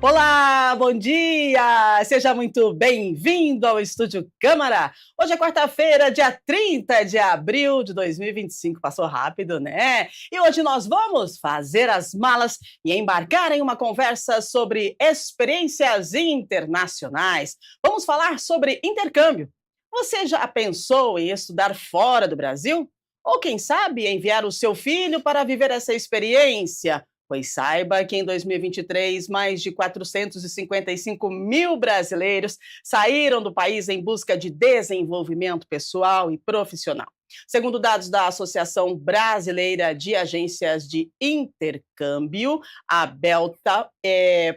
Olá, bom dia! Seja muito bem-vindo ao Estúdio Câmara. Hoje é quarta-feira, dia 30 de abril de 2025. Passou rápido, né? E hoje nós vamos fazer as malas e embarcar em uma conversa sobre experiências internacionais. Vamos falar sobre intercâmbio. Você já pensou em estudar fora do Brasil? Ou quem sabe enviar o seu filho para viver essa experiência? Pois saiba que em 2023, mais de 455 mil brasileiros saíram do país em busca de desenvolvimento pessoal e profissional. Segundo dados da Associação Brasileira de Agências de Intercâmbio, a Belta,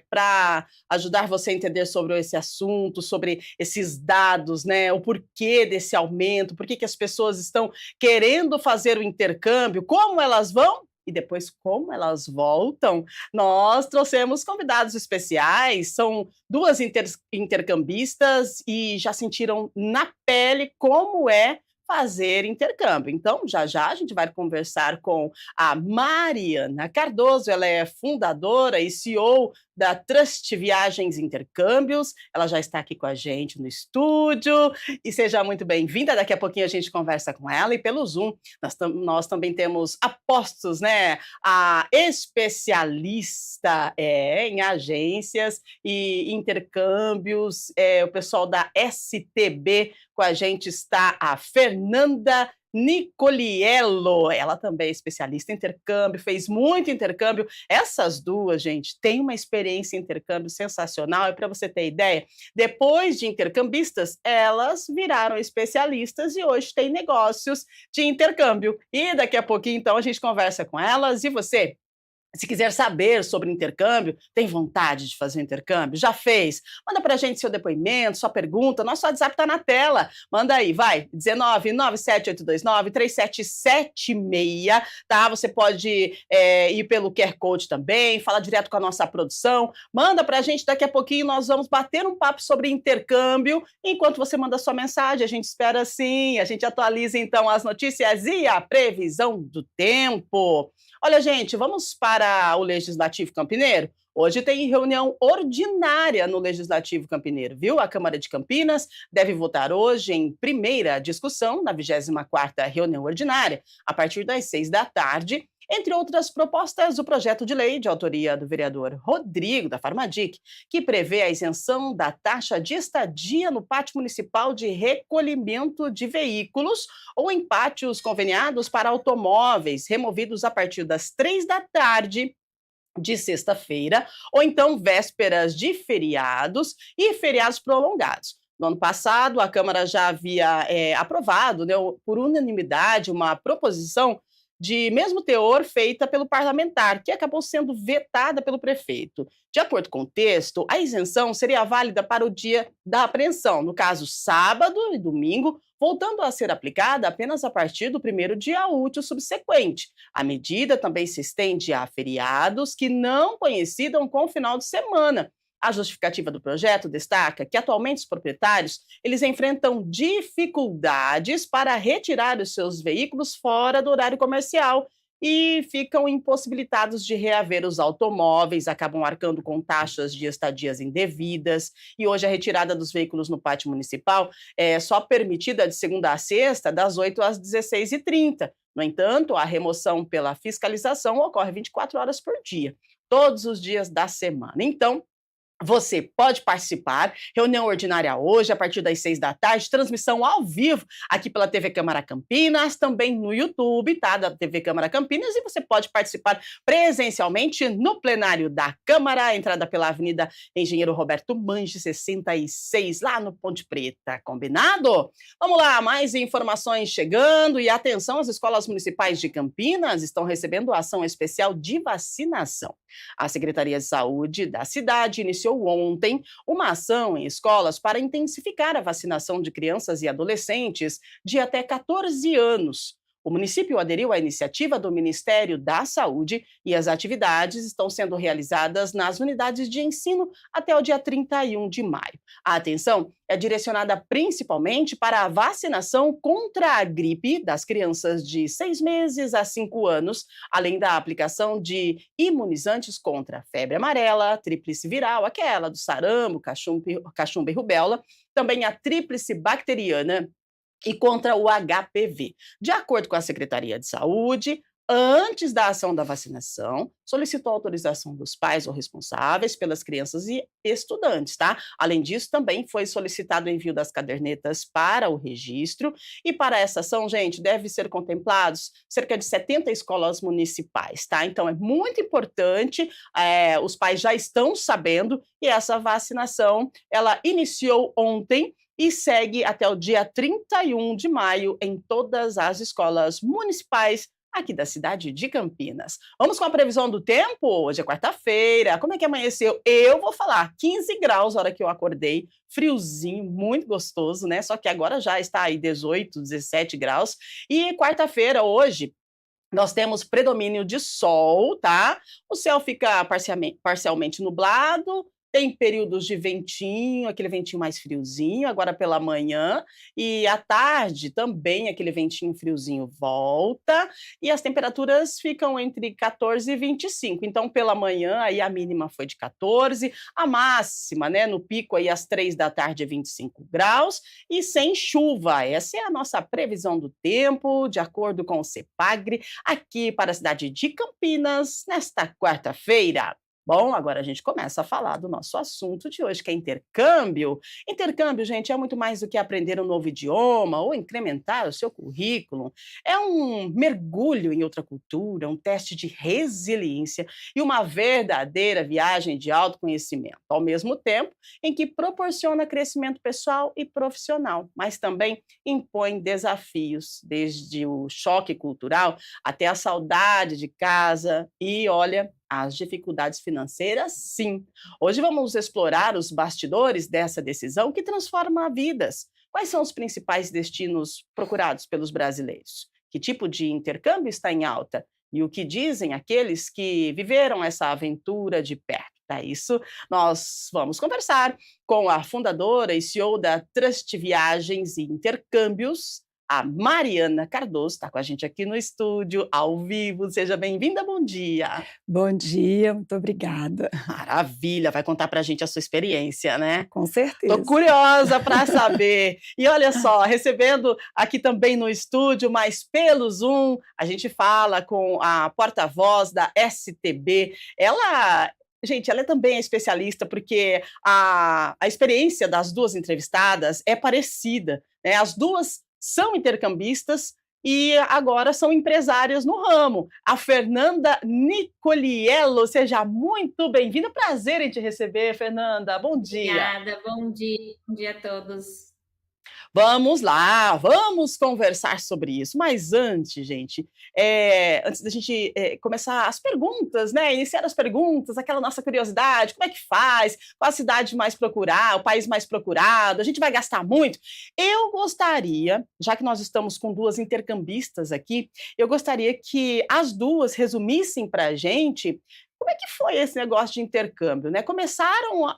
para ajudar você a entender sobre esse assunto, sobre esses dados, né, o porquê desse aumento, por que as pessoas estão querendo fazer o intercâmbio, como elas vão e depois como elas voltam, nós trouxemos convidados especiais, são duas intercambistas e já sentiram na pele como é fazer intercâmbio. Então, já já a gente vai conversar com a Mariana Cardoso, ela é fundadora e CEO da Trust Viagens e Intercâmbios, ela já está aqui com a gente no estúdio, e seja muito bem-vinda, daqui a pouquinho a gente conversa com ela, e pelo Zoom nós também temos apostos, né, a especialista em agências e intercâmbios, o pessoal da STB, com a gente está a Fernanda Nicoliello, ela também é especialista em intercâmbio, fez muito intercâmbio. Essas duas, gente, têm uma experiência em intercâmbio sensacional. E para você ter ideia, depois de intercambistas, elas viraram especialistas e hoje têm negócios de intercâmbio. E daqui a pouquinho, então, a gente conversa com elas. E você? Se quiser saber sobre intercâmbio, tem vontade de fazer intercâmbio? Já fez? Manda para a gente seu depoimento, sua pergunta. Nosso WhatsApp está na tela. Manda aí, vai. 19 978293776, tá? Você pode ir pelo QR Code também, falar direto com a nossa produção. Manda para a gente, daqui a pouquinho nós vamos bater um papo sobre intercâmbio. Enquanto você manda sua mensagem, a gente espera sim. A gente atualiza então as notícias e a previsão do tempo. Olha, gente, vamos para o Legislativo Campineiro? Hoje tem reunião ordinária no Legislativo Campineiro, viu? A Câmara de Campinas deve votar hoje em primeira discussão, na 24ª reunião ordinária, a partir das 6 da tarde, entre outras propostas, o projeto de lei de autoria do vereador Rodrigo, da Farmadic, que prevê a isenção da taxa de estadia no pátio municipal de recolhimento de veículos ou em pátios conveniados para automóveis removidos a partir das 3 da tarde de sexta-feira, ou então vésperas de feriados e feriados prolongados. No ano passado, a Câmara já havia aprovado, né, por unanimidade, uma proposição de mesmo teor feita pelo parlamentar, que acabou sendo vetada pelo prefeito. De acordo com o texto, a isenção seria válida para o dia da apreensão, no caso, sábado e domingo, voltando a ser aplicada apenas a partir do primeiro dia útil subsequente. A medida também se estende a feriados que não coincidam com o final de semana. A justificativa do projeto destaca que atualmente os proprietários eles enfrentam dificuldades para retirar os seus veículos fora do horário comercial e ficam impossibilitados de reaver os automóveis, acabam arcando com taxas de estadias indevidas, e hoje a retirada dos veículos no pátio municipal é só permitida de segunda a sexta, das 8 às 16h30. No entanto, a remoção pela fiscalização ocorre 24 horas por dia, todos os dias da semana. Então, você pode participar, reunião ordinária hoje, a partir das 6 da tarde, transmissão ao vivo aqui pela TV Câmara Campinas, também no YouTube, tá, da TV Câmara Campinas, e você pode participar presencialmente no plenário da Câmara, entrada pela Avenida Engenheiro Roberto Mange, 66, lá no Ponte Preta, combinado? Vamos lá, mais informações chegando, e atenção, as escolas municipais de Campinas estão recebendo ação especial de vacinação. A Secretaria de Saúde da cidade iniciou ontem uma ação em escolas para intensificar a vacinação de crianças e adolescentes de até 14 anos. O município aderiu à iniciativa do Ministério da Saúde e as atividades estão sendo realizadas nas unidades de ensino até o dia 31 de maio. A atenção é direcionada principalmente para a vacinação contra a gripe das crianças de 6 meses a 5 anos, além da aplicação de imunizantes contra febre amarela, tríplice viral, aquela do sarampo, cachumba e rubéola, também a tríplice bacteriana e contra o HPV. De acordo com a Secretaria de Saúde, antes da ação da vacinação, solicitou autorização dos pais ou responsáveis pelas crianças e estudantes, tá? Além disso, também foi solicitado o envio das cadernetas para o registro e para essa ação, gente, deve ser contemplados cerca de 70 escolas municipais, tá? Então, é muito importante, os pais já estão sabendo e essa vacinação, ela iniciou ontem e segue até o dia 31 de maio em todas as escolas municipais aqui da cidade de Campinas. Vamos com a previsão do tempo? Hoje é quarta-feira. Como é que amanheceu? Eu vou falar 15 graus na hora que eu acordei, friozinho, muito gostoso, né? Só que agora já está aí 18, 17 graus. E quarta-feira, hoje, nós temos predomínio de sol, tá? O céu fica parcialmente nublado, tem períodos de ventinho, aquele ventinho mais friozinho, agora pela manhã, e à tarde também aquele ventinho friozinho volta, e as temperaturas ficam entre 14 e 25. Então, pela manhã, aí a mínima foi de 14, a máxima, né, no pico aí às 3 da tarde é 25 graus, e sem chuva. Essa é a nossa previsão do tempo, de acordo com o CEPAGRE, aqui para a cidade de Campinas, nesta quarta-feira. Bom, agora a gente começa a falar do nosso assunto de hoje, que é intercâmbio. Intercâmbio, gente, é muito mais do que aprender um novo idioma ou incrementar o seu currículo. É um mergulho em outra cultura, um teste de resiliência e uma verdadeira viagem de autoconhecimento, ao mesmo tempo em que proporciona crescimento pessoal e profissional, mas também impõe desafios, desde o choque cultural até a saudade de casa e, olha, as dificuldades financeiras, sim. Hoje vamos explorar os bastidores dessa decisão que transforma vidas. Quais são os principais destinos procurados pelos brasileiros? Que tipo de intercâmbio está em alta? E o que dizem aqueles que viveram essa aventura de perto? Para isso, nós vamos conversar com a fundadora e CEO da Trust Viagens e Intercâmbios, a Mariana Cardoso, está com a gente aqui no estúdio, ao vivo. Seja bem-vinda, bom dia. Bom dia, muito obrigada. Maravilha, vai contar para a gente a sua experiência, né? Com certeza. Estou curiosa para saber. E olha só, recebendo aqui também no estúdio, mas pelo Zoom, a gente fala com a porta-voz da STB. Gente, ela é também especialista porque a experiência das duas entrevistadas é parecida, né? As duas são intercambistas e agora são empresárias no ramo. A Fernanda Nicoliello, seja muito bem-vinda. Prazer em te receber, Fernanda. Bom dia. Obrigada, bom dia a todos. Vamos lá, vamos conversar sobre isso. Mas antes, gente, antes da gente começar as perguntas, né? Iniciar as perguntas, aquela nossa curiosidade, como é que faz? Qual a cidade mais procurada, o país mais procurado? A gente vai gastar muito? Eu gostaria, já que nós estamos com duas intercambistas aqui, eu gostaria que as duas resumissem para a gente como é que foi esse negócio de intercâmbio, né? Começaram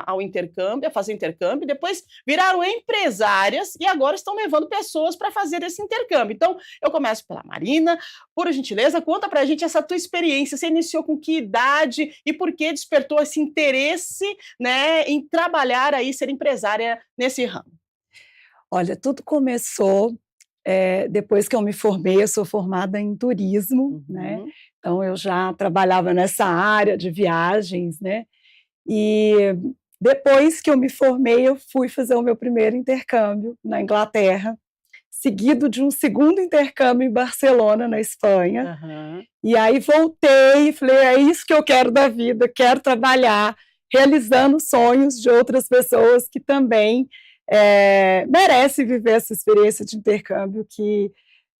ao intercâmbio, a fazer intercâmbio, depois viraram empresárias e agora estão levando pessoas para fazer esse intercâmbio. Então, eu começo pela Marina. Por gentileza, conta para a gente essa tua experiência. Você iniciou com que idade e por que despertou esse interesse, né, em trabalhar aí, ser empresária nesse ramo? Olha, tudo começou depois que eu me formei. Eu sou formada em turismo, né? Então eu já trabalhava nessa área de viagens, né? E depois que eu me formei, eu fui fazer o meu primeiro intercâmbio na Inglaterra, seguido de um segundo intercâmbio em Barcelona, na Espanha. E aí voltei e falei, é isso que eu quero da vida, quero trabalhar realizando sonhos de outras pessoas que também merecem viver essa experiência de intercâmbio, que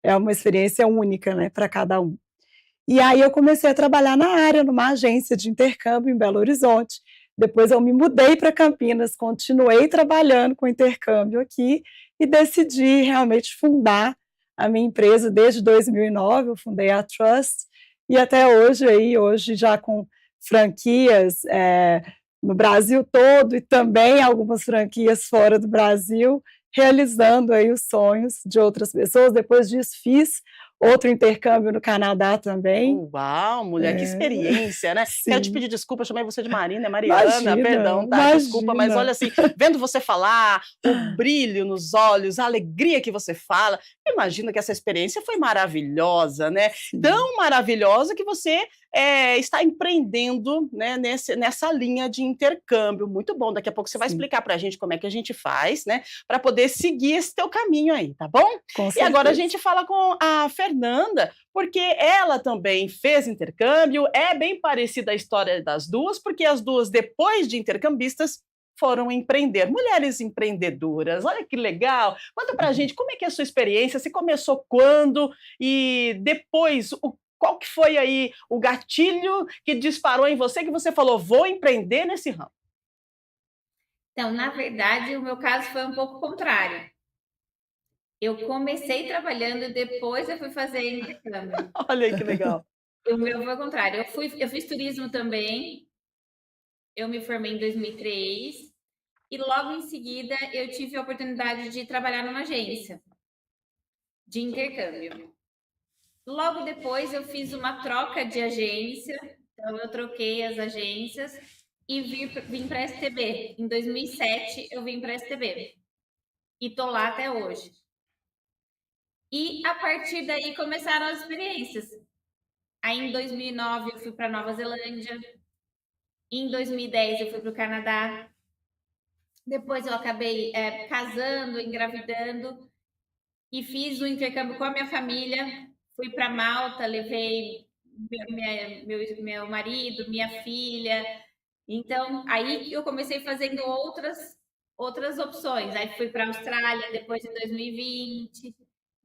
é uma experiência única, né, para cada um. E aí eu comecei a trabalhar na área, numa agência de intercâmbio em Belo Horizonte. Depois eu me mudei para Campinas, continuei trabalhando com intercâmbio aqui e decidi realmente fundar a minha empresa desde 2009, eu fundei a Trust, e até hoje já com franquias no Brasil todo e também algumas franquias fora do Brasil, realizando aí os sonhos de outras pessoas. Depois disso, fiz outro intercâmbio no Canadá também. Uau, mulher, que experiência, né? Sim. Quero te pedir desculpa, eu chamei você de Marina, Mariana, Imagina, perdão, tá? imagina. Desculpa, mas olha assim, vendo você falar, o brilho nos olhos, a alegria que você fala, imagina que essa experiência foi maravilhosa, né? Sim. Tão maravilhosa que você está empreendendo, né, nessa linha de intercâmbio. Muito bom, daqui a pouco você vai explicar pra gente como é que a gente faz, né, para poder seguir esse teu caminho aí, tá bom? Com E agora a certeza. gente fala com a Fernanda, porque ela também fez intercâmbio, é bem parecida a história das duas, porque as duas, depois de intercambistas, foram empreender. Mulheres empreendedoras, olha que legal. Conta pra gente como é que é a sua experiência, você começou quando e depois, qual que foi aí o gatilho que disparou em você, que você falou, vou empreender nesse ramo? Então, na verdade, o meu caso foi um pouco contrário. Eu comecei trabalhando e depois eu fui fazer intercâmbio. Olha aí que legal. O meu foi o contrário. Eu fiz turismo também. Eu me formei em 2003 e logo em seguida eu tive a oportunidade de trabalhar numa agência de intercâmbio. Logo depois eu fiz uma troca de agência, então eu troquei as agências e vim para a STB. Em 2007 eu vim para a STB e tô lá até hoje. E a partir daí começaram as experiências. Aí em 2009 eu fui para Nova Zelândia, em 2010 eu fui para o Canadá, depois eu acabei casando, engravidando e fiz um intercâmbio com a minha família, fui para Malta, levei meu marido, minha filha. Então, aí eu comecei fazendo outras opções. Aí fui para a Austrália depois em 2020,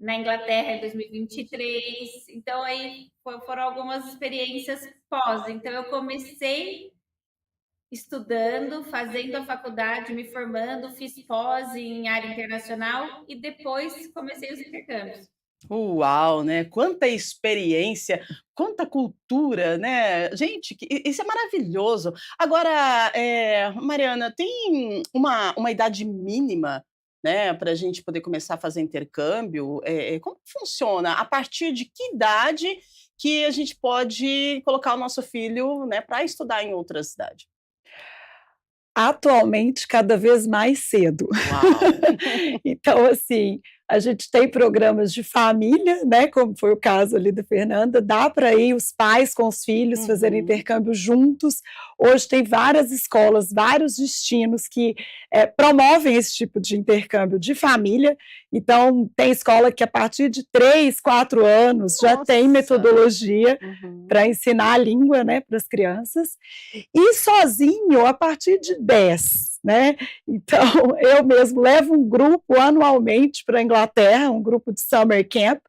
na Inglaterra em 2023. Então, aí foram algumas experiências pós. Então, eu comecei estudando, fazendo a faculdade, me formando, fiz pós em área internacional e depois comecei os intercâmbios. Uau, né? Quanta experiência, quanta cultura, né? Gente, isso é maravilhoso. Agora, Mariana, tem uma idade mínima, né, para a gente poder começar a fazer intercâmbio? Como funciona? A partir de que idade que a gente pode colocar o nosso filho, né, para estudar em outra cidade? Atualmente, cada vez mais cedo. Uau! Então, assim, a gente tem programas de família, né, como foi o caso ali da Fernanda, dá para ir os pais com os filhos fazerem intercâmbio juntos. Hoje tem várias escolas, vários destinos que promovem esse tipo de intercâmbio de família. Então, tem escola que a partir de 3, 4 anos já tem metodologia para ensinar a língua, né, para as crianças. E sozinho, a partir de 10, né? Então, eu mesmo levo um grupo anualmente para a Inglaterra, um grupo de summer camp,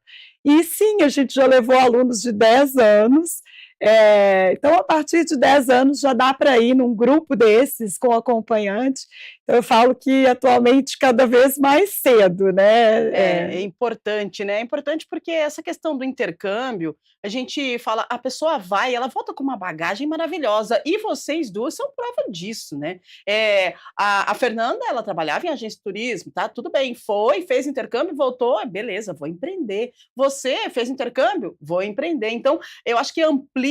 e sim, a gente já levou alunos de 10 anos, então a partir de 10 anos já dá para ir num grupo desses com acompanhante. Então eu falo que atualmente cada vez mais cedo, né? É importante, né? É importante porque essa questão do intercâmbio, a gente fala, a pessoa vai, ela volta com uma bagagem maravilhosa, e vocês duas são prova disso, né? A Fernanda, ela trabalhava em agência de turismo, tá? Tudo bem, fez intercâmbio, voltou, beleza, vou empreender. Você fez intercâmbio? Vou empreender. Então, eu acho que amplia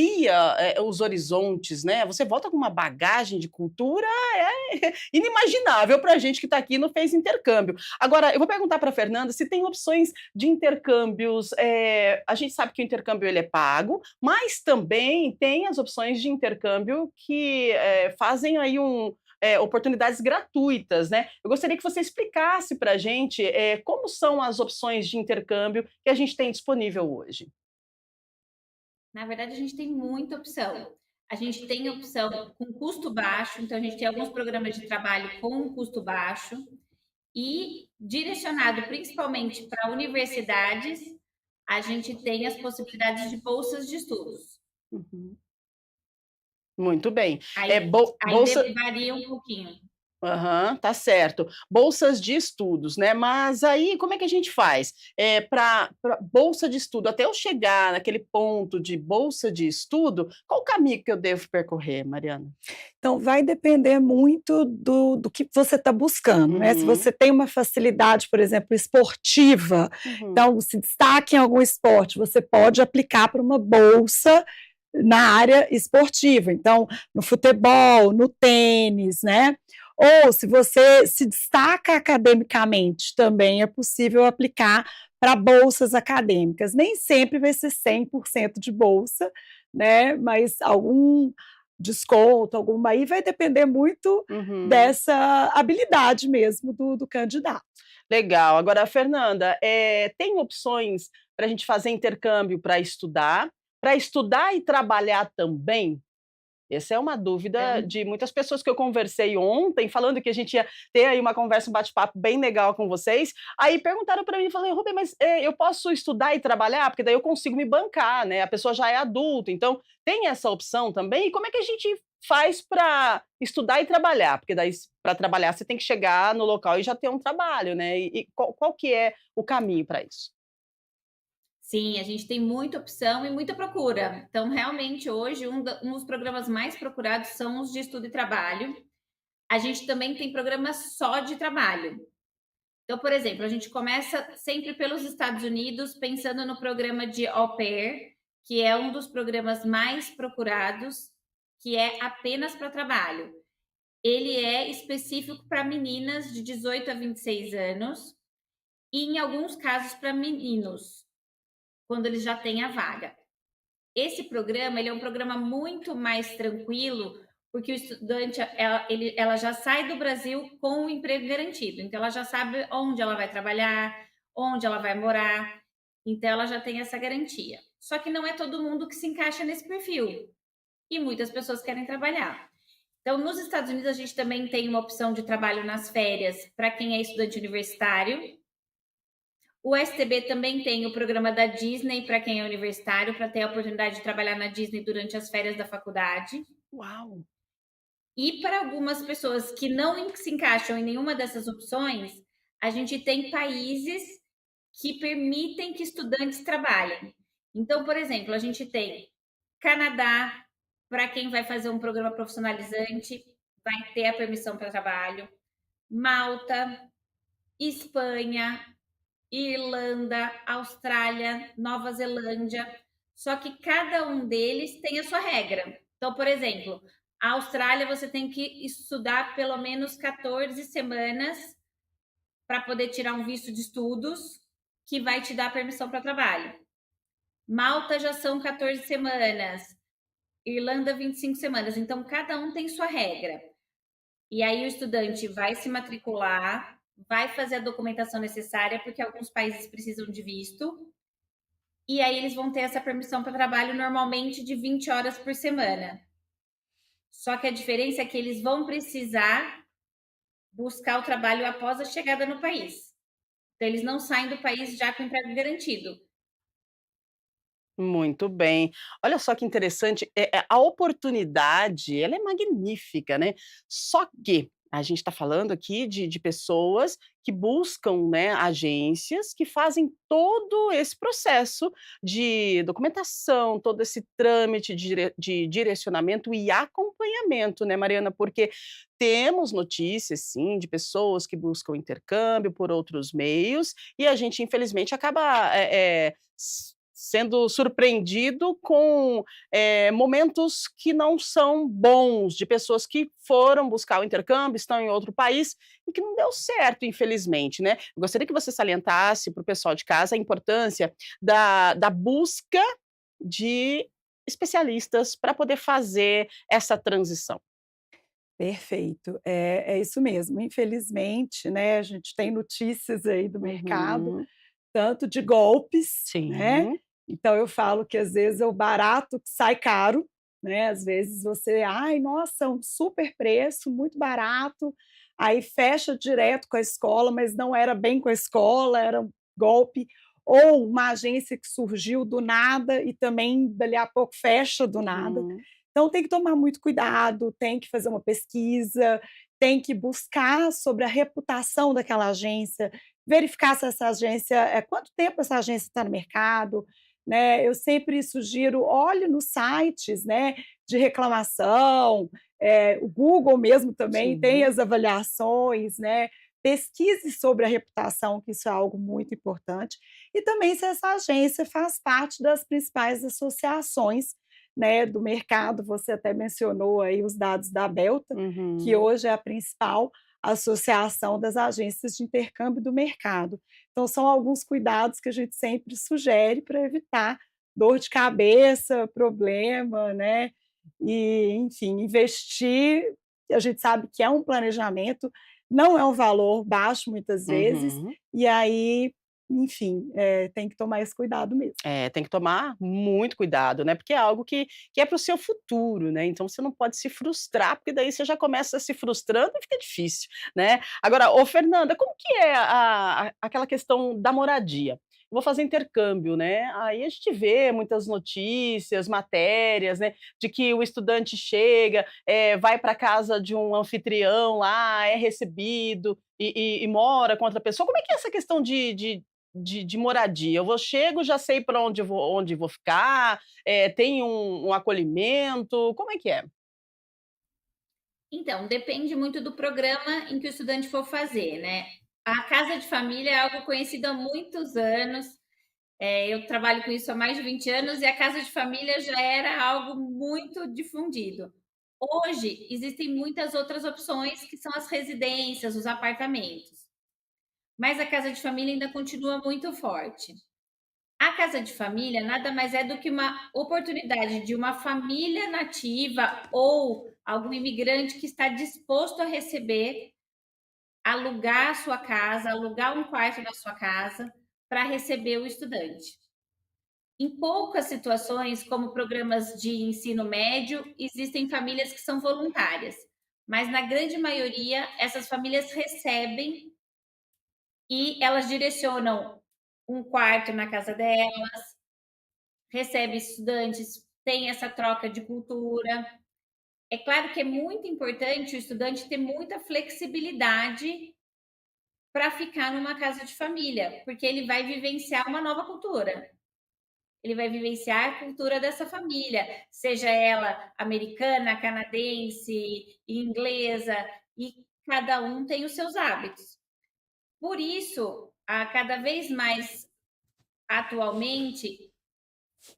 os horizontes, né? Você volta com uma bagagem de cultura inimaginável para a gente que está aqui e não fez intercâmbio. Agora, eu vou perguntar para a Fernanda se tem opções de intercâmbios. A gente sabe que o intercâmbio ele é pago, mas também tem as opções de intercâmbio que fazem aí oportunidades gratuitas, né? Eu gostaria que você explicasse para a gente como são as opções de intercâmbio que a gente tem disponível hoje. Na verdade, a gente tem muita opção. A gente tem opção com custo baixo, então a gente tem alguns programas de trabalho com um custo baixo e direcionado principalmente para universidades, a gente tem as possibilidades de bolsas de estudos. Muito bem. Aí Bolsa... varia um pouquinho. Aham, tá certo. Bolsas de estudos, né? Mas aí como é que a gente faz? Para bolsa de estudo, até eu chegar naquele ponto de bolsa de estudo, qual o caminho que eu devo percorrer, Mariana? Então, vai depender muito do que você está buscando, né? Se Uhum, você tem uma facilidade, por exemplo, esportiva, uhum, então se destaca em algum esporte, você pode aplicar para uma bolsa na área esportiva. Então, no futebol, no tênis, né? Ou se você se destaca academicamente, também é possível aplicar para bolsas acadêmicas. Nem sempre vai ser 100% de bolsa, né? Mas algum desconto, alguma aí vai depender muito uhum. dessa habilidade mesmo do candidato. Legal. Agora, Fernanda, tem opções para a gente fazer intercâmbio para estudar e trabalhar também? Essa é uma dúvida Então, de muitas pessoas que eu conversei ontem, falando que a gente ia ter aí uma conversa, um bate-papo bem legal com vocês. Aí perguntaram para mim, falei, Rubem, mas eu posso estudar e trabalhar? Porque daí eu consigo me bancar, né? A pessoa já é adulta, então tem essa opção também. E como é que a gente faz para estudar e trabalhar? Porque daí para trabalhar você tem que chegar no local e já ter um trabalho, né? E qual que é o caminho para isso? sim, a gente tem muita opção e muita procura. Então, realmente, hoje, um dos programas mais procurados são os de estudo e trabalho. A gente também tem programas só de trabalho. Então, por exemplo, a gente começa sempre pelos Estados Unidos, pensando no programa de Au Pair, que é um dos programas mais procurados, que é apenas para trabalho. Ele é específico para meninas de 18 a 26 anos e, em alguns casos, para meninos, quando eles já têm a vaga. Esse programa, ele é um programa muito mais tranquilo, porque o estudante, ela já sai do Brasil com o emprego garantido. Então, ela já sabe onde ela vai trabalhar, onde ela vai morar. Então, ela já tem essa garantia. Só que não é todo mundo que se encaixa nesse perfil. E muitas pessoas querem trabalhar. Então, nos Estados Unidos, a gente também tem uma opção de trabalho nas férias para quem é estudante universitário. O STB também tem o programa da Disney para quem é universitário, para ter a oportunidade de trabalhar na Disney durante as férias da faculdade. Uau! E para algumas pessoas que não se encaixam em nenhuma dessas opções, a gente tem países que permitem que estudantes trabalhem. Então, por exemplo, a gente tem Canadá, para quem vai fazer um programa profissionalizante, vai ter a permissão para trabalho. Malta, Espanha, Irlanda, Austrália, Nova Zelândia. Só que cada um deles tem a sua regra. Então, por exemplo, a Austrália você tem que estudar pelo menos 14 semanas para poder tirar um visto de estudos que vai te dar permissão para trabalho. Malta já são 14 semanas. Irlanda, 25 semanas. Então, cada um tem sua regra. E aí o estudante vai se matricular, vai fazer a documentação necessária, porque alguns países precisam de visto, e aí eles vão ter essa permissão para trabalho normalmente de 20 horas por semana. Só que a diferença é que eles vão precisar buscar o trabalho após a chegada no país. Então, eles não saem do país já com emprego garantido. Muito bem. Olha só que interessante, a oportunidade, ela é magnífica, né, só que a gente está falando aqui de pessoas que buscam, né, agências que fazem todo esse processo de documentação, todo esse trâmite de direcionamento e acompanhamento, né, Mariana, porque temos notícias, sim, de pessoas que buscam intercâmbio por outros meios e a gente infelizmente acaba, sendo surpreendido com, momentos que não são bons, de pessoas que foram buscar o intercâmbio, estão em outro país e que não deu certo, infelizmente, né. Eu gostaria que você salientasse para o pessoal de casa a importância da busca de especialistas para poder fazer essa transição. Perfeito, é isso mesmo. Infelizmente, né, a gente tem notícias aí do mercado, Uhum. tanto de golpes, né, Sim. então eu falo que às vezes é o barato que sai caro, né, às vezes você: "Ai, nossa, um super preço, muito barato", aí fecha direto com a escola, mas não era bem com a escola, era um golpe, ou uma agência que surgiu do nada e também dali a pouco fecha do nada. Uhum. Então tem que tomar muito cuidado, tem que fazer uma pesquisa, tem que buscar sobre a reputação daquela agência, verificar se essa agência, quanto tempo essa agência está no mercado, né? Eu sempre sugiro, olhe nos sites, né, de reclamação, o Google mesmo também tem Sim. as avaliações, né? Pesquise sobre a reputação, que isso é algo muito importante, e também se essa agência faz parte das principais associações, né, do mercado. Você até mencionou aí os dados da Belta, que Uhum. hoje é a principal associação das agências de intercâmbio do mercado. Então, são alguns cuidados que a gente sempre sugere para evitar dor de cabeça, problema, né? E, enfim, investir, a gente sabe que é um planejamento, não é um valor baixo muitas vezes, Uhum. e aí, enfim, tem que tomar esse cuidado mesmo. É, tem que tomar muito cuidado, né, porque é algo que é para o seu futuro, né, então você não pode se frustrar, porque daí você já começa se frustrando e fica difícil, né. Agora, ô Fernanda, como que é aquela questão da moradia? Vou fazer intercâmbio, né, aí a gente vê muitas notícias, matérias, né, de que o estudante chega, vai para casa de um anfitrião lá, é recebido e mora com outra pessoa. Como é que é essa questão de moradia? Eu chego, já sei para onde vou ficar, tem um acolhimento, como é que é? Então, depende muito do programa em que o estudante for fazer, né. A casa de família é algo conhecido há muitos anos, eu trabalho com isso há mais de 20 anos e a casa de família já era algo muito difundido. Hoje, existem muitas outras opções, que são as residências, os apartamentos, mas a casa de família ainda continua muito forte. A casa de família nada mais é do que uma oportunidade de uma família nativa ou algum imigrante que está disposto a receber, alugar a sua casa, alugar um quarto na sua casa para receber o estudante. Em poucas situações, como programas de ensino médio, existem famílias que são voluntárias, mas na grande maioria essas famílias recebem e elas direcionam um quarto na casa dela, recebe estudantes, tem essa troca de cultura. É claro que é muito importante o estudante ter muita flexibilidade para ficar numa casa de família, porque ele vai vivenciar uma nova cultura. Ele vai vivenciar a cultura dessa família, seja ela americana, canadense, inglesa, e cada um tem os seus hábitos. Por isso, a cada vez mais atualmente,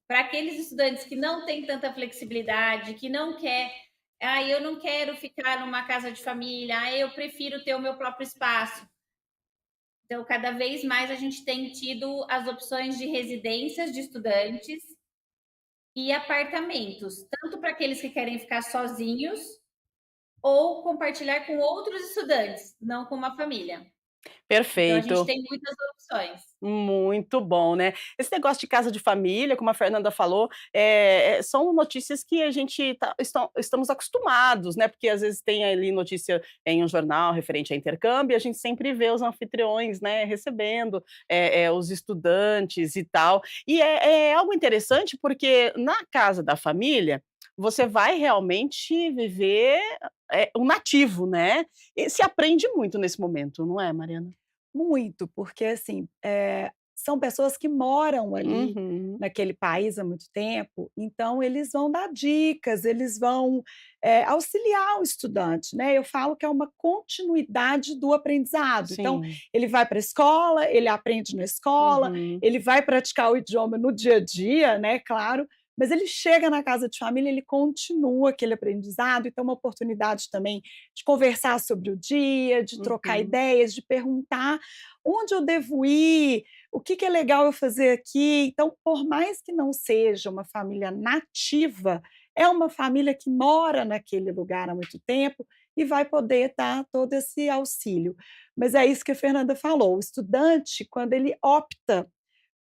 para aqueles estudantes que não têm tanta flexibilidade, que não quer, eu não quero ficar numa casa de família, eu prefiro ter o meu próprio espaço. Então, cada vez mais a gente tem tido as opções de residências de estudantes e apartamentos, tanto para aqueles que querem ficar sozinhos ou compartilhar com outros estudantes, não com uma família. Então, a gente Perfeito. tem muitas opções. Muito bom, né. Esse negócio de casa de família, como a Fernanda falou, são notícias que a gente estamos acostumados, né, porque às vezes tem ali notícia em um jornal referente a intercâmbio e a gente sempre vê os anfitriões, né, recebendo, os estudantes e tal. E é algo interessante, porque na casa da família, você vai realmente viver, um nativo, né. E se aprende muito nesse momento, não é, Mariana? Muito, porque assim, são pessoas que moram ali Uhum. naquele país há muito tempo, então eles vão dar dicas, eles vão, auxiliar o estudante, né. Eu falo que é uma continuidade do aprendizado. Então, Sim. ele vai para a escola, ele aprende na escola, Uhum. ele vai praticar o idioma no dia a dia, né, claro, mas ele chega na casa de família, ele continua aquele aprendizado, então é uma oportunidade também de conversar sobre o dia, de trocar Uhum. ideias, de perguntar onde eu devo ir, o que que é legal eu fazer aqui. Então, por mais que não seja uma família nativa, é uma família que mora naquele lugar há muito tempo e vai poder dar todo esse auxílio. Mas é isso que a Fernanda falou, o estudante, quando ele opta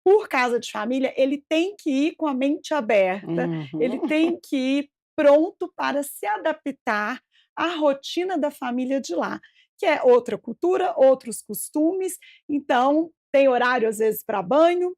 por casa de família, ele tem que ir com a mente aberta, ele Uhum. tem que ir pronto para se adaptar à rotina da família de lá, que é outra cultura, outros costumes, então tem horário às vezes para banho,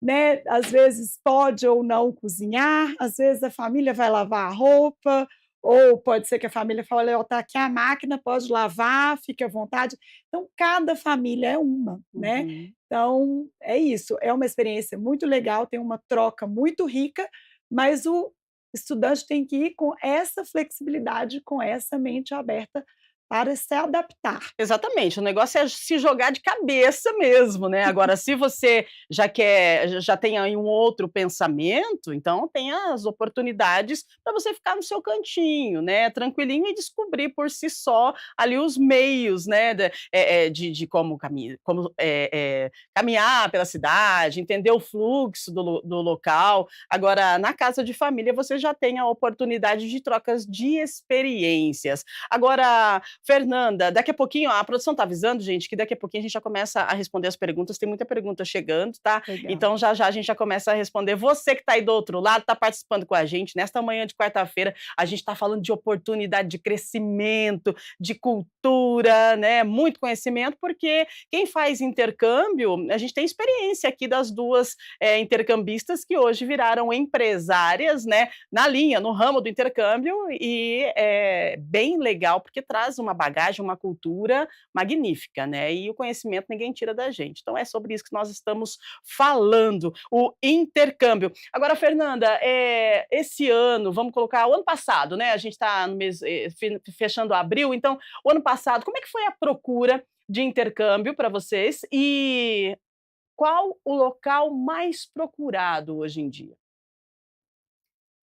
né, às vezes pode ou não cozinhar, às vezes a família vai lavar a roupa, ou pode ser que a família fale: "Ó, tá aqui a máquina, pode lavar, fique à vontade". Então, cada família é uma, né. Uhum. Então, é isso, é uma experiência muito legal, tem uma troca muito rica, mas o estudante tem que ir com essa flexibilidade, com essa mente aberta para se adaptar. Exatamente, o negócio é se jogar de cabeça mesmo, né. Agora se você já tem aí um outro pensamento, então tem as oportunidades para você ficar no seu cantinho, né, tranquilinho e descobrir por si só ali os meios, né, de caminhar pela cidade, entender o fluxo do local. Agora na casa de família você já tem a oportunidade de trocas de experiências. Agora, Fernanda, daqui a pouquinho a produção está avisando, gente, que daqui a pouquinho a gente já começa a responder as perguntas, tem muita pergunta chegando, tá? Legal. Então já já a gente já começa a responder. Você que está aí do outro lado, está participando com a gente, nesta manhã de quarta-feira, a gente está falando de oportunidade de crescimento, de cultura, né? Muito conhecimento, porque quem faz intercâmbio, a gente tem experiência aqui das duas intercambistas que hoje viraram empresárias, né? Na linha, no ramo do intercâmbio, e é bem legal, porque traz uma bagagem, uma cultura magnífica, né? E o conhecimento ninguém tira da gente. Então é sobre isso que nós estamos falando, o intercâmbio. Agora, Fernanda, esse ano, vamos colocar o ano passado, né? A gente está no mês fechando abril, então o ano passado, como é que foi a procura de intercâmbio para vocês e qual o local mais procurado hoje em dia?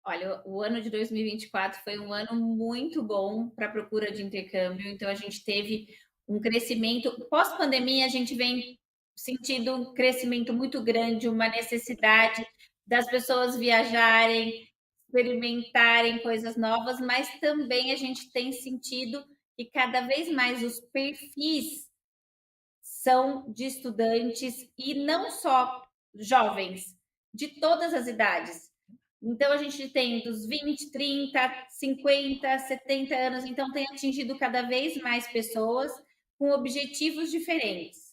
Olha, o ano de 2024 foi um ano muito bom para a procura de intercâmbio, então a gente teve um crescimento. Pós-pandemia, a gente vem sentindo um crescimento muito grande, uma necessidade das pessoas viajarem, experimentarem coisas novas, mas também a gente tem sentido que cada vez mais os perfis são de estudantes e não só jovens, de todas as idades. Então a gente tem dos 20, 30, 50, 70 anos, então tem atingido cada vez mais pessoas com objetivos diferentes.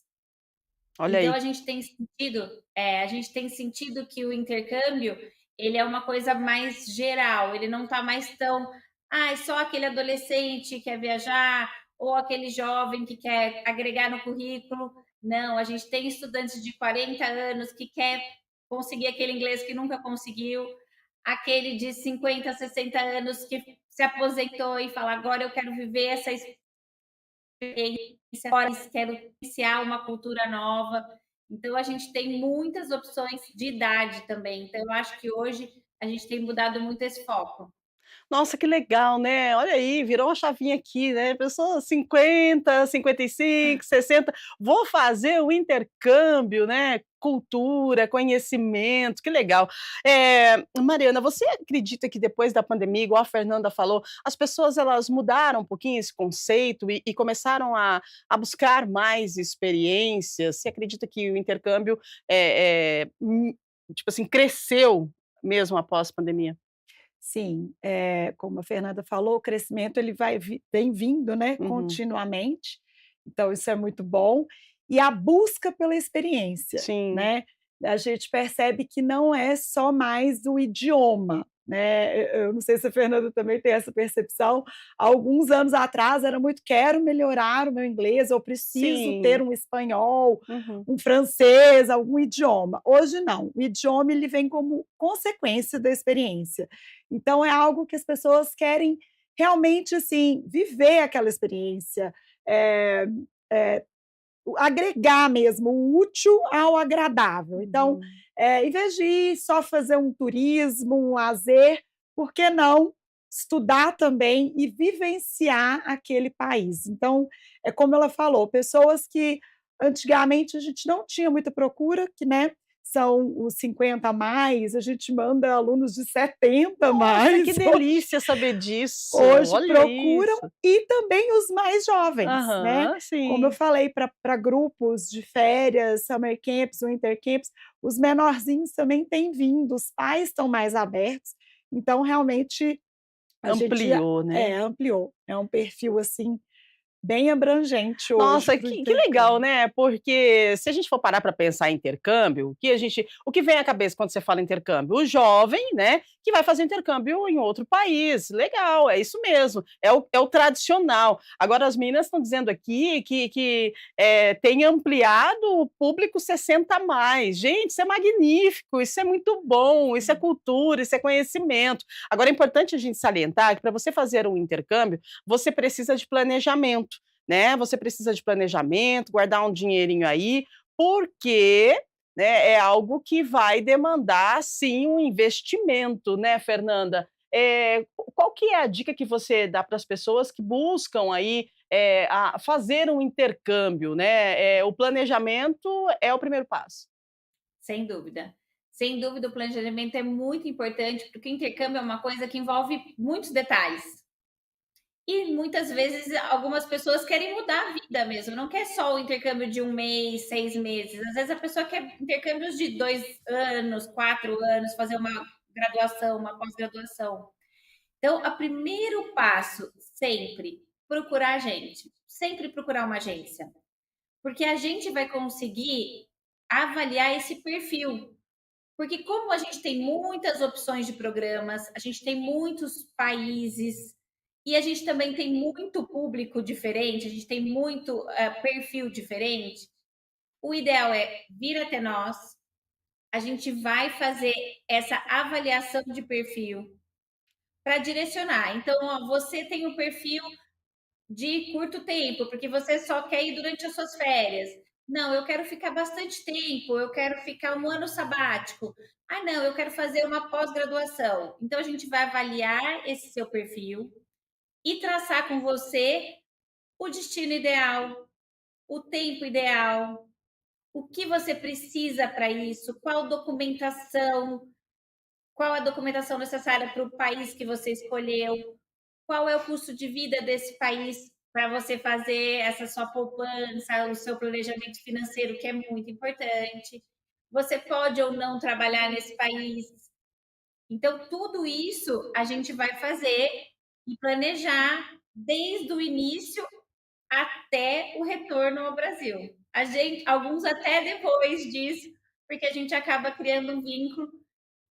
Olha Então aí. a gente tem sentido que o intercâmbio, ele é uma coisa mais geral, ele não está mais tão, é só aquele adolescente que quer viajar ou aquele jovem que quer agregar no currículo. Não, a gente tem estudantes de 40 anos que quer conseguir aquele inglês que nunca conseguiu, aquele de 50, 60 anos que se aposentou e fala: "Agora eu quero viver essa agora quero iniciar uma cultura nova". Então a gente tem muitas opções de idade também. Então eu acho que hoje a gente tem mudado muito esse foco. Nossa, que legal, né. Olha aí, virou uma chavinha aqui, né, pessoa 50, 55, 60, vou fazer o intercâmbio, né, cultura, conhecimento, que legal. Mariana, você acredita que depois da pandemia, igual a Fernanda falou, as pessoas elas mudaram um pouquinho esse conceito e começaram a buscar mais experiências? Você acredita que o intercâmbio, tipo assim, cresceu mesmo após a pandemia? Sim, como a Fernanda falou, o crescimento ele vem vindo, né, Uhum. continuamente, então isso é muito bom. E a busca pela experiência, Sim. né, a gente percebe que não é só mais o idioma, né, eu não sei se a Fernanda também tem essa percepção, há alguns anos atrás era muito: "Quero melhorar o meu inglês, eu preciso ter Sim. um espanhol, Uhum. um francês, algum idioma". Hoje não, o idioma ele vem como consequência da experiência. Então é algo que as pessoas querem realmente, assim, viver aquela experiência, eh eh, agregar mesmo o útil ao agradável. Então, Uhum. em vez de ir só fazer um turismo, um lazer, por que não estudar também e vivenciar aquele país? Então, é como ela falou, pessoas que antigamente a gente não tinha muita procura, que, né, são os 50 a mais, a gente manda alunos de 70 a Nossa, que mais. delícia saber disso. Hoje Olha procuram isso. e também os mais jovens, né. Aham, Como eu sim. falei, para grupos de férias, summer camps, winter camps, os menorzinhos também têm vindo, os pais estão mais abertos, então realmente a gente Ampliou, né. ampliou. É um perfil, assim, bem abrangente hoje Nossa, para o que legal, intercâmbio. né? Porque se a gente for parar para pensar em intercâmbio, o que vem à cabeça quando você fala intercâmbio? O jovem, né, que vai fazer intercâmbio em outro país. Legal, é isso mesmo. É o tradicional. Agora as meninas estão dizendo aqui que tem ampliado o público 60 a mais. Gente, isso é magnífico, isso é muito bom, isso é cultura, isso é conhecimento. Agora é importante a gente salientar que para você fazer um intercâmbio, você precisa de planejamento, né? Você precisa de planejamento, guardar um dinheirinho aí, porque, né, é algo que vai demandar sim um investimento, né, Fernanda? Qual que é a dica que você dá para as pessoas que buscam aí a fazer um intercâmbio, né? O planejamento é o primeiro passo. Sem dúvida. Sem dúvida, o planejamento é muito importante, porque o intercâmbio é uma coisa que envolve muitos detalhes. E muitas vezes algumas pessoas querem mudar a vida mesmo, não quer só o intercâmbio de 1 mês, 6 meses. Às vezes a pessoa quer intercâmbios de 2 anos, 4 anos, fazer uma graduação, uma pós-graduação. Então, o primeiro passo, sempre, procurar a gente. Sempre procurar uma agência. Porque a gente vai conseguir avaliar esse perfil. Porque como a gente tem muitas opções de programas, a gente tem muitos países e a gente também tem muito público diferente, a gente tem muito perfil diferente, o ideal é vir até nós, a gente vai fazer essa avaliação de perfil para direcionar. Então, ó, você tem um perfil de curto tempo, porque você só quer ir durante as suas férias. Não, eu quero ficar bastante tempo, eu quero ficar um ano sabático. Ah, não, eu quero fazer uma pós-graduação. Então, a gente vai avaliar esse seu perfil e traçar com você o destino ideal, o tempo ideal, o que você precisa para isso, qual a documentação necessária para o país que você escolheu, qual é o custo de vida desse país para você fazer essa sua poupança, o seu planejamento financeiro, que é muito importante. Você pode ou não trabalhar nesse país. Então, tudo isso a gente vai fazer e planejar desde o início até o retorno ao Brasil. A gente, alguns até depois disso, porque a gente acaba criando um vínculo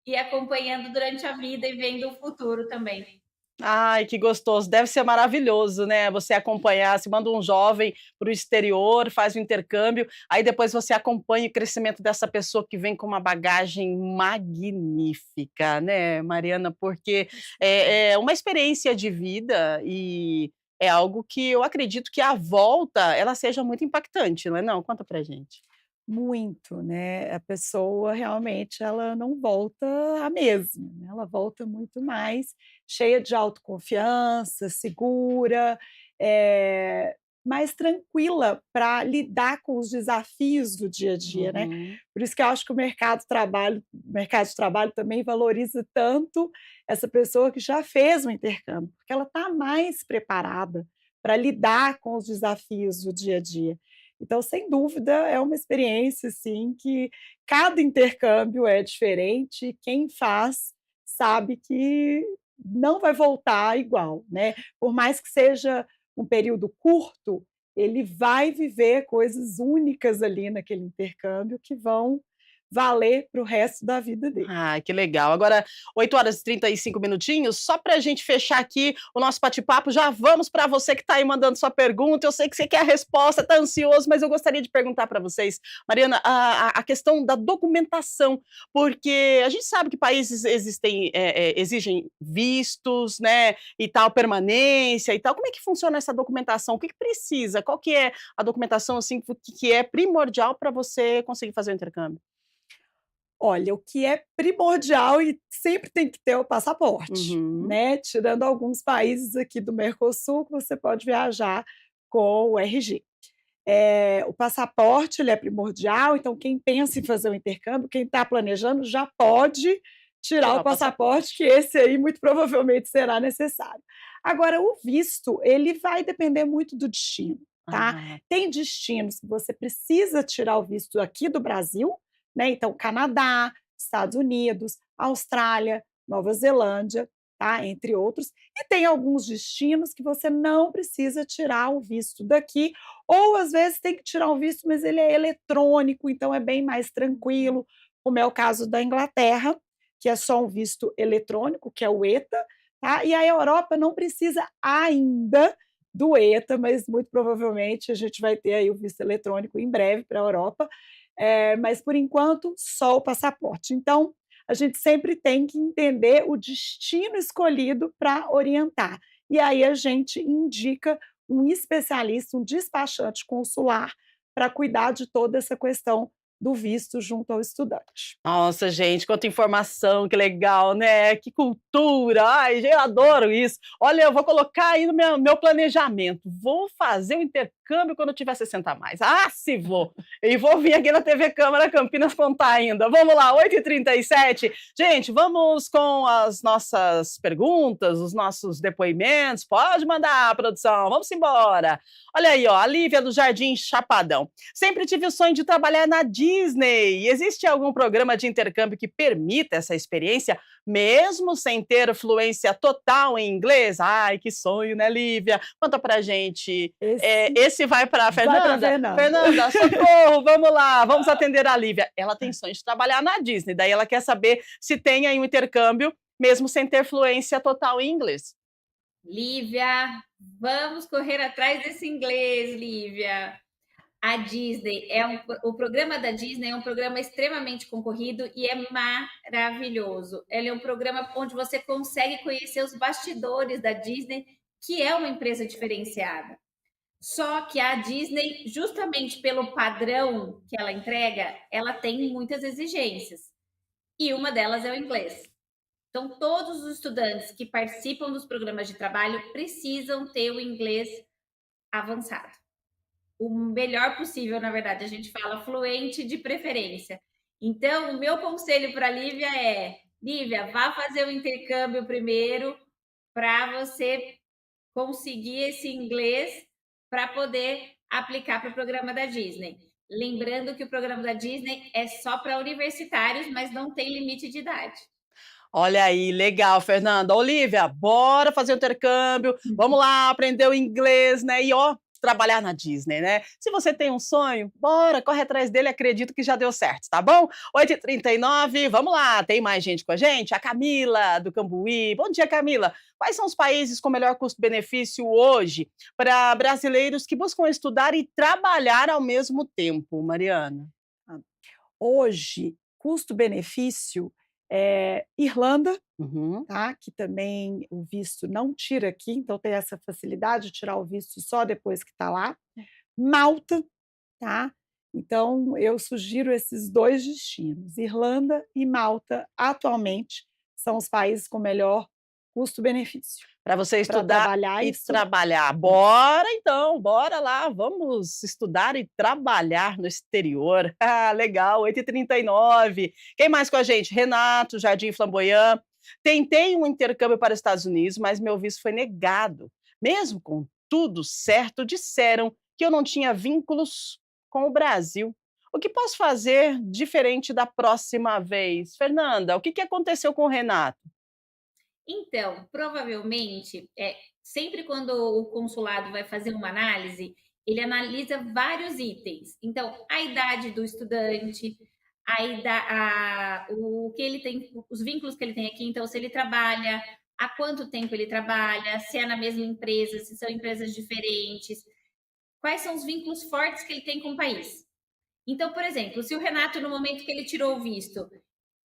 e acompanhando durante a vida e vendo o futuro também. Ai, que gostoso. Deve ser maravilhoso, né, você acompanhar, se manda um jovem para o exterior, faz o intercâmbio, aí depois você acompanha o crescimento dessa pessoa que vem com uma bagagem magnífica, né, Mariana, porque é uma experiência de vida e é algo que eu acredito que a volta, ela seja muito impactante, não é não? Conta pra gente. Muito, né, a pessoa realmente ela não volta a mesma, né, ela volta muito mais cheia de autoconfiança, segura, mais tranquila para lidar com os desafios do dia a dia, né. Uhum. Por isso que eu acho que o mercado de trabalho também valoriza tanto essa pessoa que já fez o intercâmbio, porque ela está mais preparada para lidar com os desafios do dia a dia. Então, sem dúvida, é uma experiência, assim, que cada intercâmbio é diferente, e quem faz sabe que não vai voltar igual, né. Por mais que seja um período curto, ele vai viver coisas únicas ali naquele intercâmbio que vão valer para o resto da vida dele. Ah, que legal. Agora, 8h35, só para a gente fechar aqui o nosso bate-papo, já vamos para você que está aí mandando sua pergunta. Eu sei que você quer a resposta, está ansioso, mas eu gostaria de perguntar para vocês, Mariana, a questão da documentação, porque a gente sabe que países exigem vistos, né, e tal, permanência e tal. Como é que funciona essa documentação? O que precisa? Qual que é a documentação assim que é primordial para você conseguir fazer o intercâmbio? Olha, o que é primordial e sempre tem que ter é o passaporte, Uhum. né, tirando alguns países aqui do Mercosul que você pode viajar com o RG. O passaporte, ele é primordial, então quem pensa em fazer o intercâmbio, quem está planejando, já pode tirar Tirar o o passaporte. passaporte, que esse aí muito provavelmente será necessário. Agora o visto, ele vai depender muito do destino, tá. Ah, Tem destinos que você precisa tirar o visto aqui do Brasil, né, então Canadá, Estados Unidos, Austrália, Nova Zelândia. tá? Entre outros. E tem alguns destinos que você não precisa tirar o visto daqui, ou às vezes tem que tirar o visto, mas ele é eletrônico, então é bem mais tranquilo, como é o caso da Inglaterra, que é só um visto eletrônico, que é o ETA, tá? E a Europa não precisa ainda do ETA, mas muito provavelmente a gente vai ter aí o visto eletrônico em breve para a Europa, mas por enquanto só o passaporte. Então, a gente sempre tem que entender o destino escolhido para orientar. E aí a gente indica um especialista, um despachante consular, para cuidar de toda essa questão do visto junto ao estudante. Nossa, gente, quanta informação, que legal, né? Que cultura! Ai, eu adoro isso. Olha, eu vou colocar aí no meu planejamento. Vou fazer o intercâmbio quando eu tiver 60 a mais. Ah, se vou! E vou vir aqui na TV Câmara Campinas contar ainda. Vamos lá, 8h37. Gente, vamos com as nossas perguntas, os nossos depoimentos. Pode mandar, produção. Vamos embora. Olha aí, ó, a Lívia do Jardim Chapadão. Sempre tive o sonho de trabalhar na Disney. Existe algum programa de intercâmbio que permita essa experiência, mesmo sem ter fluência total em inglês? Ai, que sonho, né, Lívia? Conta pra gente. Esse vai para Fernanda? Fernanda, socorro, vamos lá, vamos atender a Lívia. Ela tem sonho de trabalhar na Disney, daí ela quer saber se tem aí um intercâmbio, mesmo sem ter fluência total em inglês. Lívia, vamos correr atrás desse inglês, Lívia. A Disney o programa da Disney é um programa extremamente concorrido e é maravilhoso. Ele é um programa onde você consegue conhecer os bastidores da Disney, que é uma empresa diferenciada. Só que a Disney, justamente pelo padrão que ela entrega, ela tem muitas exigências. E uma delas é o inglês. Então, todos os estudantes que participam dos programas de trabalho precisam ter o inglês avançado. O melhor possível, na verdade, a gente fala fluente de preferência. Então, o meu conselho para a Lívia é: Lívia, vá fazer o intercâmbio primeiro para você conseguir esse inglês para poder aplicar para o programa da Disney. Lembrando que o programa da Disney é só para universitários, mas não tem limite de idade. Olha aí, legal, Fernanda. Olivia, bora fazer o intercâmbio, vamos lá aprender o inglês, né? E ó, trabalhar na Disney, né? Se você tem um sonho, bora, corre atrás dele, acredito que já deu certo, tá bom? 8h39, vamos lá, tem mais gente com a gente? A Camila, do Cambuí. Bom dia, Camila. Quais são os países com melhor custo-benefício hoje para brasileiros que buscam estudar e trabalhar ao mesmo tempo, Mariana? Hoje, custo-benefício Irlanda, tá? Que também o visto não tira aqui, então tem essa facilidade de tirar o visto só depois que está lá. Malta, tá? Então eu sugiro esses 2 destinos. Irlanda e Malta, atualmente, são os países com melhor custo-benefício. Para você estudar e trabalhar. Bora então, bora lá, vamos estudar e trabalhar no exterior. Ah, legal, 8h39. Quem mais com a gente? Renato, Jardim Flamboyant. Tentei um intercâmbio para os Estados Unidos, mas meu visto foi negado. Mesmo com tudo certo, disseram que eu não tinha vínculos com o Brasil. O que posso fazer diferente da próxima vez? Fernanda, o que aconteceu com o Renato? Então, provavelmente, sempre quando o consulado vai fazer uma análise, ele analisa vários itens. Então, a idade do estudante, o que ele tem, os vínculos que ele tem aqui. Então, se ele trabalha, há quanto tempo ele trabalha, se é na mesma empresa, se são empresas diferentes, quais são os vínculos fortes que ele tem com o país. Então, por exemplo, se o Renato, no momento que ele tirou o visto,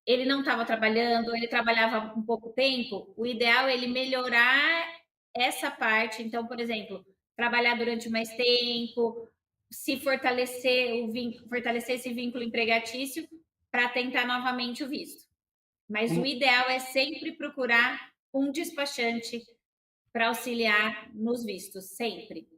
ele não estava trabalhando, ele trabalhava um pouco tempo, o ideal é ele melhorar essa parte. Então, por exemplo, trabalhar durante mais tempo, se fortalecer fortalecer esse vínculo empregatício para tentar novamente o visto. Mas o ideal é sempre procurar um despachante para auxiliar nos vistos, sempre.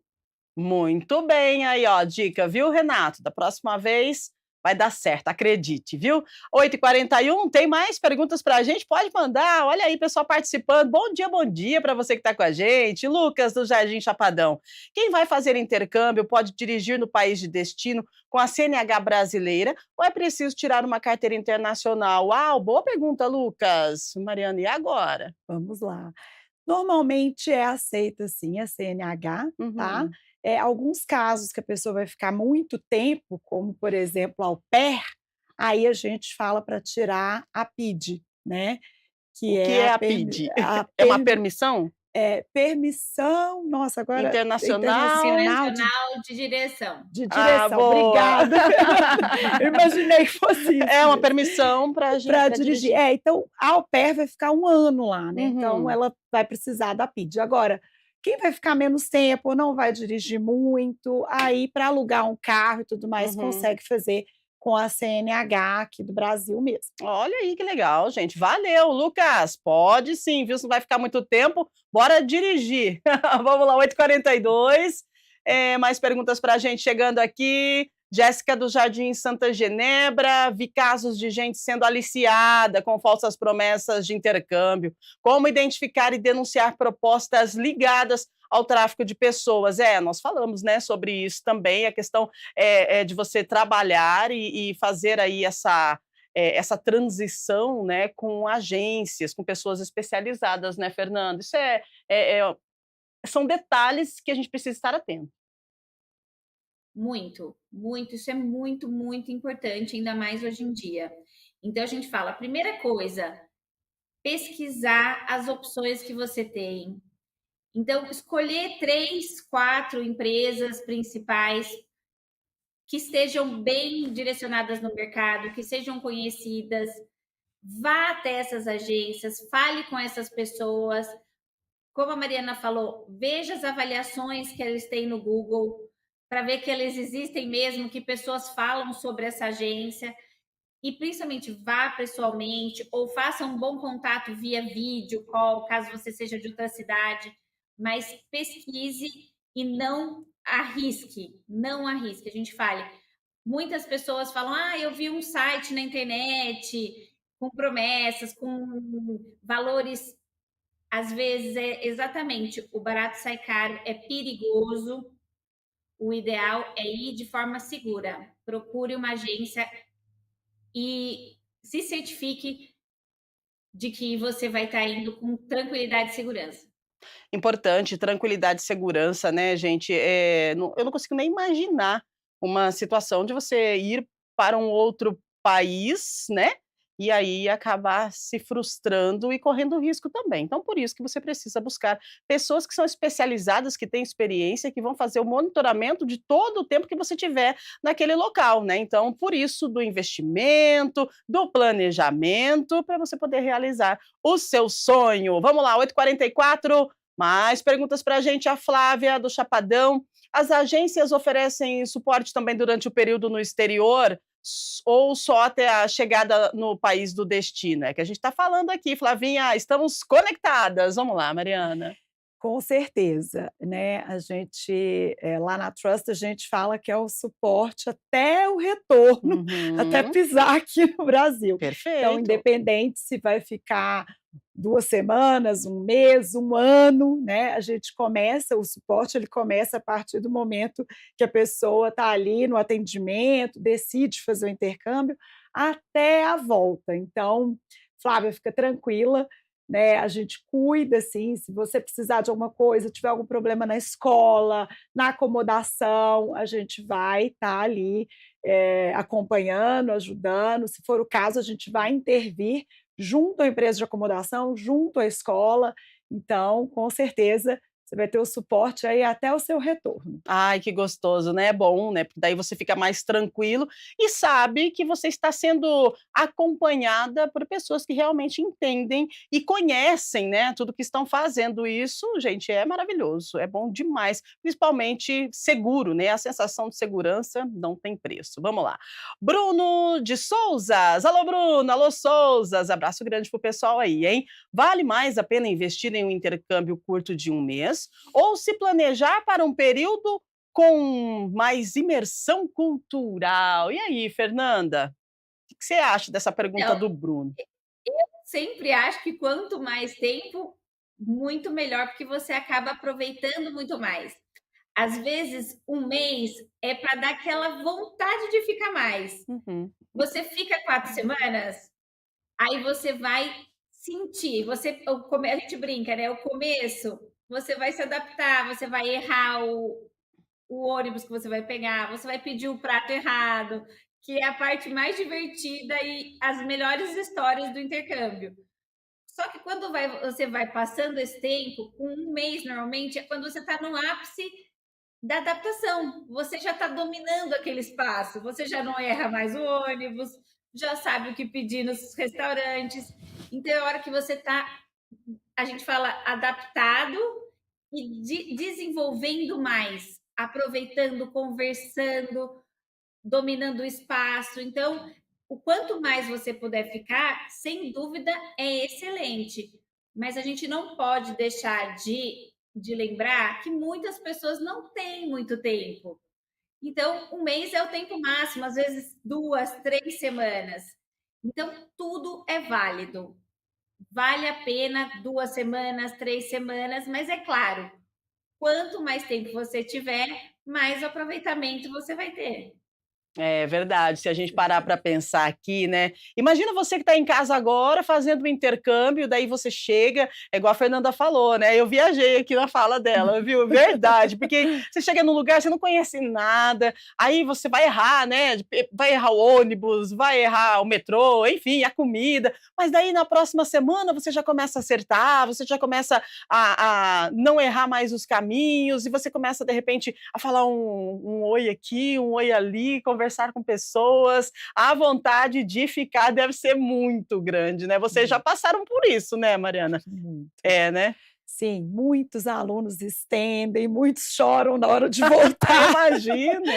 Muito bem, aí ó, dica, viu, Renato? Da próxima vez, Vai dar certo, acredite, viu? 8h41, tem mais perguntas para a gente? Pode mandar, olha aí, pessoal participando. Bom dia para você que está com a gente. Lucas, do Jardim Chapadão. Quem vai fazer intercâmbio pode dirigir no país de destino com a CNH brasileira ou é preciso tirar uma carteira internacional? Uau, boa pergunta, Lucas. Mariana, e agora? Vamos lá. Normalmente é aceita sim a CNH, tá? Uhum. Alguns casos que a pessoa vai ficar muito tempo, como por exemplo au pair, aí a gente fala para tirar a PID, né? O Que que é é a, a PID? É uma permissão permissão, nossa, agora internacional? internacional Internacional de direção. de Ah, direção. boa! Obrigada, Fernanda. Eu imaginei que fosse isso É uma mesmo. permissão para Para dirigir. dirigir. Então, a au pair vai ficar 1 ano lá, né, então Uhum. ela vai precisar da PID. Agora, quem vai ficar menos tempo, não vai dirigir muito, aí para alugar um carro e tudo mais, Uhum. consegue fazer com a CNH aqui do Brasil mesmo. Olha aí que legal, gente. Valeu, Lucas. Pode sim, viu? Se não vai ficar muito tempo, bora dirigir. Vamos lá, 8h42. Mais perguntas para a gente chegando aqui. Jéssica do Jardim Santa Genebra, vi casos de gente sendo aliciada com falsas promessas de intercâmbio. Como identificar e denunciar propostas ligadas ao tráfico de pessoas? Nós falamos, né, sobre isso também, a questão de você trabalhar e fazer aí essa transição, né, com agências, com pessoas especializadas, né, Fernando? Isso são detalhes que a gente precisa estar atento. Muito, muito. Isso é muito, muito importante, ainda mais hoje em dia. Então, a gente fala, primeira coisa, pesquisar as opções que você tem. Então, escolher 3, 4 empresas principais que estejam bem direcionadas no mercado, que sejam conhecidas. Vá até essas agências, fale com essas pessoas. Como a Mariana falou, veja as avaliações que eles têm no Google, para ver que eles existem mesmo, que pessoas falam sobre essa agência. E principalmente vá pessoalmente ou faça um bom contato via vídeo, call, caso você seja de outra cidade, mas pesquise e não arrisque, não arrisque. A gente fale, muitas pessoas falam, eu vi um site na internet com promessas, com valores, às vezes é exatamente, o barato sai caro, é perigoso, o ideal é ir de forma segura. Procure uma agência e se certifique de que você vai estar indo com tranquilidade e segurança. Importante, tranquilidade e segurança, né, gente? Eu não consigo nem imaginar uma situação de você ir para um outro país, né? E aí acabar se frustrando e correndo risco também. Então, por isso que você precisa buscar pessoas que são especializadas, que têm experiência, que vão fazer o monitoramento de todo o tempo que você tiver naquele local, né? Então, por isso, do investimento, do planejamento, para você poder realizar o seu sonho. Vamos lá, 8h44. Mais perguntas para a gente, a Flávia, do Chapadão. As agências oferecem suporte também durante o período no exterior ou só até a chegada no país do destino? É que a gente está falando aqui, Flavinha, estamos conectadas. Vamos lá, Mariana. Com certeza, né, a gente, lá na Trust, a gente fala que é o suporte até o retorno, até Uhum, pisar aqui no Brasil. Então, perfeito. independente se vai ficar 2 semanas, 1 mês, 1 ano, né, a gente começa, o suporte ele começa a partir do momento que a pessoa está ali no atendimento, decide fazer o intercâmbio, até a volta. Então, Flávia, fica tranquila, né, a gente cuida, assim, se você precisar de alguma coisa, tiver algum problema na escola, na acomodação, a gente vai estar ali, acompanhando, ajudando, se for o caso, a gente vai intervir junto à empresa de acomodação, junto à escola, então, com certeza, você vai ter o suporte aí até o seu retorno. Ai, que gostoso, né? É bom, né? Porque daí você fica mais tranquilo e sabe que você está sendo acompanhada por pessoas que realmente entendem e conhecem, né, tudo que estão fazendo. Isso, gente, é maravilhoso, é bom demais, principalmente seguro, né? A sensação de segurança não tem preço. Vamos lá. Bruno de Souzas. Alô, Bruno. Alô, Souzas. Abraço grande pro pessoal aí, hein? Vale mais a pena investir em um intercâmbio curto de 1 mês ou se planejar para um período com mais imersão cultural. E aí, Fernanda, o que você acha dessa pergunta Então, do Bruno? sempre acho que quanto mais tempo, muito melhor, porque você acaba aproveitando muito mais. Às vezes, um mês é para dar aquela vontade de ficar mais. Uhum. Você fica 4 semanas, aí você vai sentir, a gente brinca, né? O começo, você vai se adaptar, você vai errar o ônibus que você vai pegar, você vai pedir o prato errado, que é a parte mais divertida e as melhores histórias do intercâmbio. Só que quando você vai passando esse tempo, com um mês normalmente, é quando você está no ápice da adaptação. Você já está dominando aquele espaço, você já não erra mais o ônibus, já sabe o que pedir nos restaurantes. Então, é a hora que você está, a gente fala, adaptado e desenvolvendo mais, aproveitando, conversando, dominando o espaço. Então, o quanto mais você puder ficar, sem dúvida, é excelente. Mas a gente não pode deixar de lembrar que muitas pessoas não têm muito tempo. Então, um mês é o tempo máximo, às vezes 2, 3 semanas. Então, tudo é válido. Vale a pena 2 semanas, 3 semanas, mas é claro, quanto mais tempo você tiver, mais aproveitamento você vai ter. É verdade, se a gente parar para pensar aqui, né? Imagina você que está em casa agora fazendo um intercâmbio, daí você chega, é igual a Fernanda falou, né? Eu viajei aqui na fala dela, viu? Verdade, porque você chega num lugar, você não conhece nada, aí você vai errar, né? Vai errar o ônibus, vai errar o metrô, enfim, a comida, mas daí na próxima semana você já começa a acertar, você já começa a não errar mais os caminhos, e você começa, de repente, a falar um oi aqui, um oi ali, conversar com pessoas, a vontade de ficar deve ser muito grande, né? Vocês já passaram por isso, né, Mariana? Muito. É, né? Sim, muitos alunos estendem, muitos choram na hora de voltar. Imagino.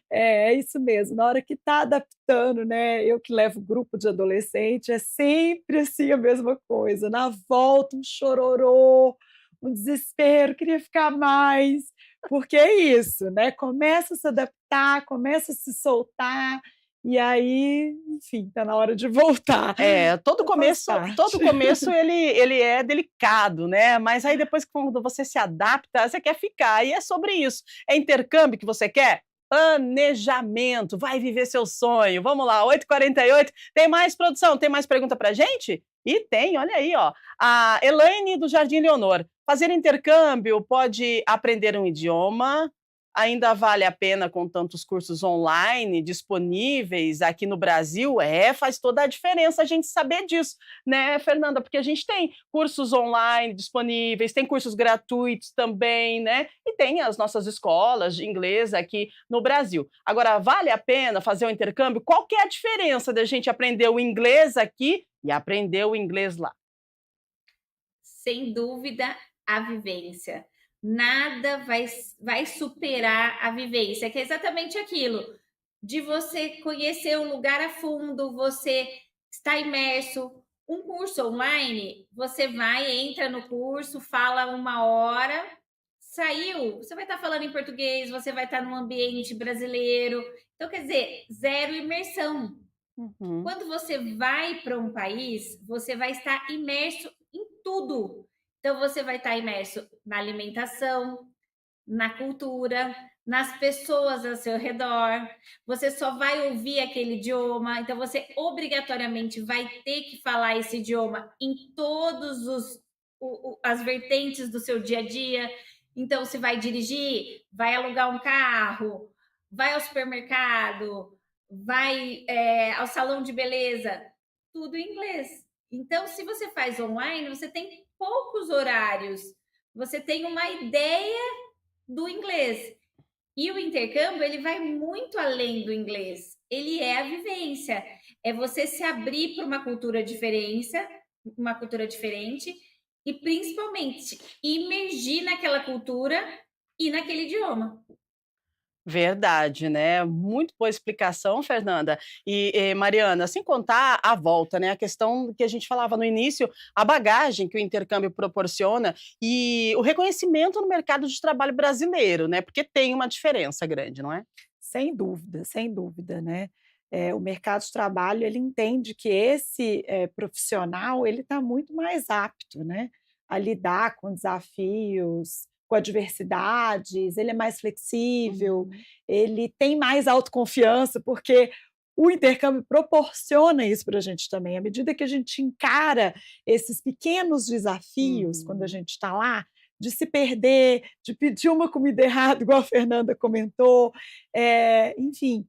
É isso mesmo, na hora que está adaptando, né, eu que levo grupo de adolescente, é sempre assim a mesma coisa, na volta um chororô, um desespero, queria ficar mais, porque é isso, né, começa a se adaptar, começa a se soltar, e aí, enfim, está na hora de voltar. É, todo Faz começo, todo parte. começo ele é delicado, né? Mas aí depois quando você se adapta, você quer ficar. E é sobre isso. É intercâmbio que você quer? Planejamento, vai viver seu sonho. Vamos lá, 8h48. Tem mais produção? Tem mais pergunta pra gente? E tem, olha aí, ó. A Elaine do Jardim Leonor. Fazer intercâmbio pode aprender um idioma, ainda vale a pena com tantos cursos online disponíveis aqui no Brasil? É, faz toda a diferença a gente saber disso, né, Fernanda? Porque a gente tem cursos online disponíveis, tem cursos gratuitos também, né? E tem as nossas escolas de inglês aqui no Brasil. Agora, vale a pena fazer um intercâmbio? Qual que é a diferença da gente aprender o inglês aqui e aprender o inglês lá? Sem dúvida, a vivência. Nada vai superar a vivência, que é exatamente aquilo, de você conhecer o lugar a fundo, você está imerso. Um curso online, você vai, entra no curso, fala 1 hora, saiu, você vai estar falando em português, você vai estar num ambiente brasileiro. Então, quer dizer, zero imersão. Uhum. Quando você vai para um país, você vai estar imerso em tudo. Então, você vai estar imerso na alimentação, na cultura, nas pessoas ao seu redor. Você só vai ouvir aquele idioma, então você obrigatoriamente vai ter que falar esse idioma em todos as vertentes do seu dia a dia. Então, se vai dirigir, vai alugar um carro, vai ao supermercado, vai ao salão de beleza, tudo em inglês. Então, se você faz online, você tem poucos horários, você tem uma ideia do inglês. E o intercâmbio, ele vai muito além do inglês. Ele é a vivência. É você se abrir para uma cultura diferente e principalmente imergir naquela cultura e naquele idioma. Verdade, né? Muito boa explicação, Fernanda. Mariana, sem contar a volta, né? A questão que a gente falava no início, a bagagem que o intercâmbio proporciona e o reconhecimento no mercado de trabalho brasileiro, né? Porque tem uma diferença grande, não é? Sem dúvida, né. O mercado de trabalho, ele entende que esse, profissional, ele está muito mais apto, né, a lidar com desafios, com adversidades, ele é mais flexível, Uhum. ele tem mais autoconfiança, porque o intercâmbio proporciona isso para a gente também. À medida que a gente encara esses pequenos desafios, quando a Uhum. gente está lá, de se perder, de pedir uma comida errada, igual a Fernanda comentou, enfim,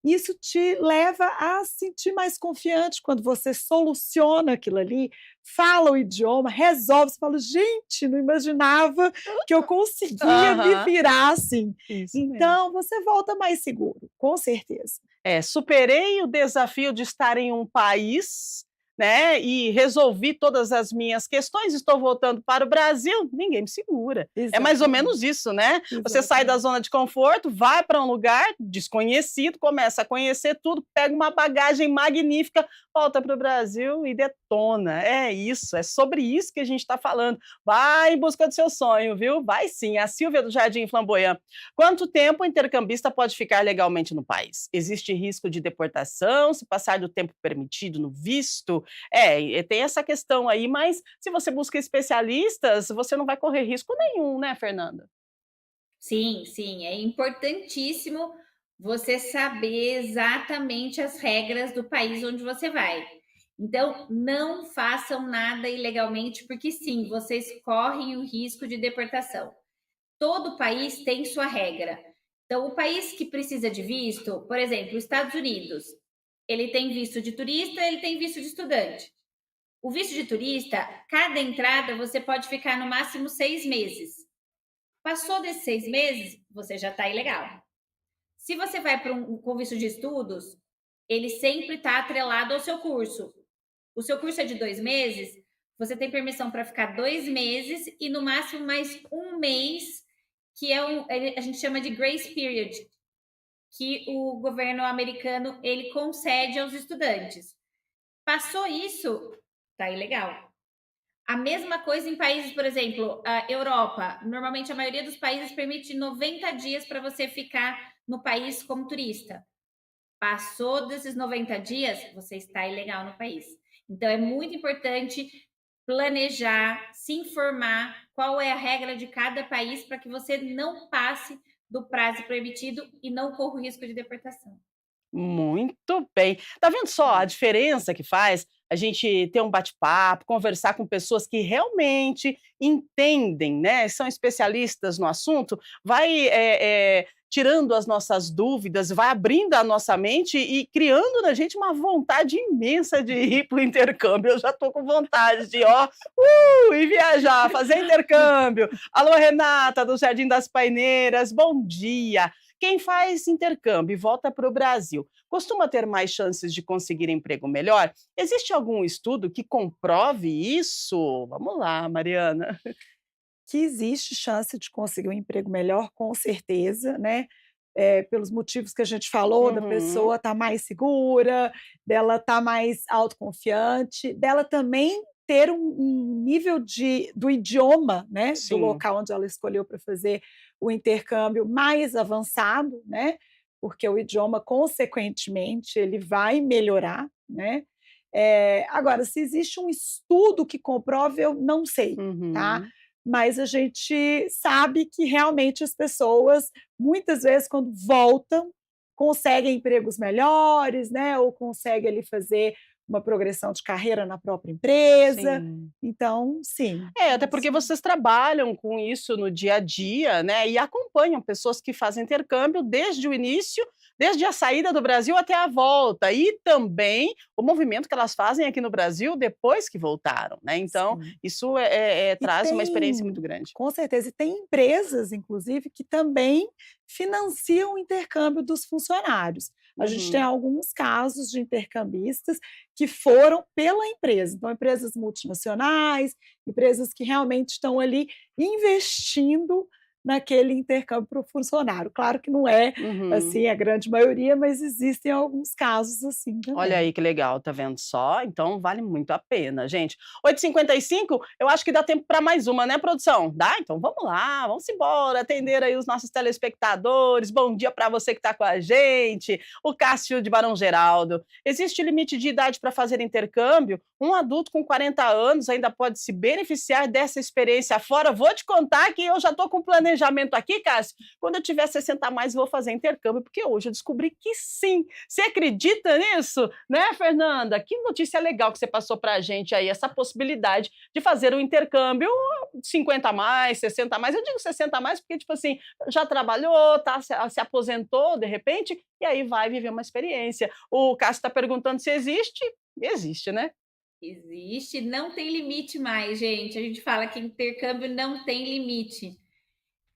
isso te leva a se sentir mais confiante quando você soluciona aquilo ali, fala o idioma, resolve, você fala: "Gente, não imaginava que eu conseguia me Aham, virar assim". isso mesmo. Então você volta mais seguro, com certeza. É, superei o desafio de estar em um país, né, e resolvi todas as minhas questões, estou voltando para o Brasil, ninguém me segura. É mais ou Exatamente, menos isso, né? Você sai da exatamente. zona de conforto, vai para um lugar desconhecido, começa a conhecer tudo, pega uma bagagem magnífica, volta para o Brasil e detona. É isso, é sobre isso que a gente está falando. Vai em busca do seu sonho, viu? Vai sim. A Silvia do Jardim Flamboyant. Quanto tempo o intercambista pode ficar legalmente no país? Existe risco de deportação se passar do tempo permitido no visto? Tem essa questão aí, mas se você busca especialistas, você não vai correr risco nenhum, né, Fernanda? Sim, sim, é importantíssimo você saber exatamente as regras do país onde você vai. Então, não façam nada ilegalmente, porque sim, vocês correm o risco de deportação. Todo país tem sua regra. Então, o país que precisa de visto, por exemplo, os Estados Unidos, ele tem visto de turista, ele tem visto de estudante. O visto de turista, cada entrada você pode ficar no máximo 6 meses. Passou desses 6 meses, você já está ilegal. Se você vai para com visto de estudos, ele sempre está atrelado ao seu curso. O seu curso é de 2 meses, você tem permissão para ficar 2 meses e no máximo mais um mês, que é a gente chama de grace period, que o governo americano ele concede aos estudantes. Passou isso, tá ilegal. A mesma coisa em países, por exemplo, a Europa. Normalmente a maioria dos países permite 90 dias para você ficar no país como turista. Passou desses 90 dias, você está ilegal no país. Então é muito importante planejar, se informar qual é a regra de cada país para que você não passe do prazo permitido e não corra o risco de deportação. Muito bem. Tá vendo só a diferença que faz a gente ter um bate-papo, conversar com pessoas que realmente entendem, né, são especialistas no assunto, vai, tirando as nossas dúvidas, vai abrindo a nossa mente e criando na gente uma vontade imensa de ir para o intercâmbio. Eu já estou com vontade de, ó, ir viajar, fazer intercâmbio. Alô, Renata, do Jardim das Paineiras, bom dia. Quem faz intercâmbio e volta para o Brasil costuma ter mais chances de conseguir emprego melhor? Existe algum estudo que comprove isso? Vamos lá, Mariana. Que existe chance de conseguir um emprego melhor, com certeza, né, pelos motivos que a gente falou, da Uhum, pessoa estar mais segura, dela estar mais autoconfiante, dela também ter um nível do idioma, né, do sim. local onde ela escolheu para fazer o intercâmbio mais avançado, né, porque o idioma, consequentemente, ele vai melhorar, né. Agora, se existe um estudo que comprove, eu não sei, tá, Uhum. mas a gente sabe que realmente as pessoas, muitas vezes, quando voltam, conseguem empregos melhores, né, ou conseguem ali fazer uma progressão de carreira na própria empresa. Sim. Então, sim, Até isso porque vocês trabalham com isso no dia a dia, né, e acompanham pessoas que fazem intercâmbio desde o início, desde a saída do Brasil até a volta, e também o movimento que elas fazem aqui no Brasil depois que voltaram, né, então sim. isso E traz uma experiência muito tem grande. com certeza, e tem empresas, inclusive, que também financiam o intercâmbio dos funcionários. A gente tem Uhum. alguns casos de intercambistas que foram pela empresa, então empresas multinacionais, empresas que realmente estão ali investindo naquele intercâmbio para o funcionário. Claro que não é assim a grande maioria, mas existem alguns casos assim também. Olha aí que legal, tá vendo só? Então vale muito a pena, gente. 8h55, eu acho que dá tempo para mais uma, né, produção? Dá? Então vamos lá, vamos embora, atender aí os nossos telespectadores. Bom dia para você que está com a gente. O Cássio de Barão Geraldo. Existe limite de idade para fazer intercâmbio? Um adulto com 40 anos ainda pode se beneficiar dessa experiência fora? Vou te contar que eu já estou com planejamento aqui, Cássio. Quando eu tiver 60 a mais, vou fazer intercâmbio, porque hoje eu descobri que sim. Você acredita nisso? Né, Fernanda? Que notícia legal que você passou para a gente aí, essa possibilidade de fazer um intercâmbio 50 a mais, 60 a mais. Eu digo 60 a mais porque, tipo assim, já trabalhou, tá, se aposentou de repente, e aí vai viver uma experiência. O Cássio está perguntando se existe. Existe, né? Existe, não tem limite mais, gente. A gente fala que intercâmbio não tem limite.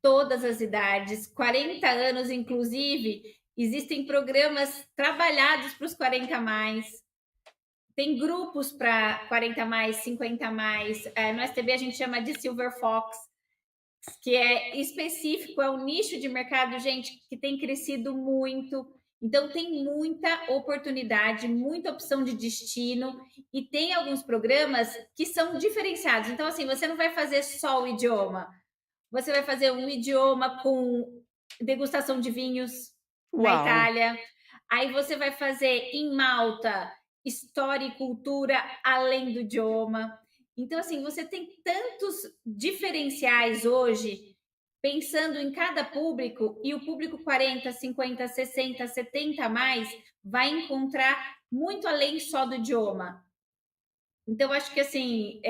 Todas as idades, 40 anos, inclusive, existem programas trabalhados para os 40 a mais. Tem grupos para 40 a mais, 50 a mais. No STB a gente chama de Silver Fox, que é específico, é um nicho de mercado, gente, que tem crescido muito. Então, tem muita oportunidade, muita opção de destino e tem alguns programas que são diferenciados. Então, assim, você não vai fazer só o idioma, você vai fazer um idioma com degustação de vinhos na Uau. Itália. Aí você vai fazer em Malta história e cultura além do idioma. Então, assim, você tem tantos diferenciais hoje, pensando em cada público, e o público 40, 50, 60, 70 a mais vai encontrar muito além só do idioma. Então, acho que assim,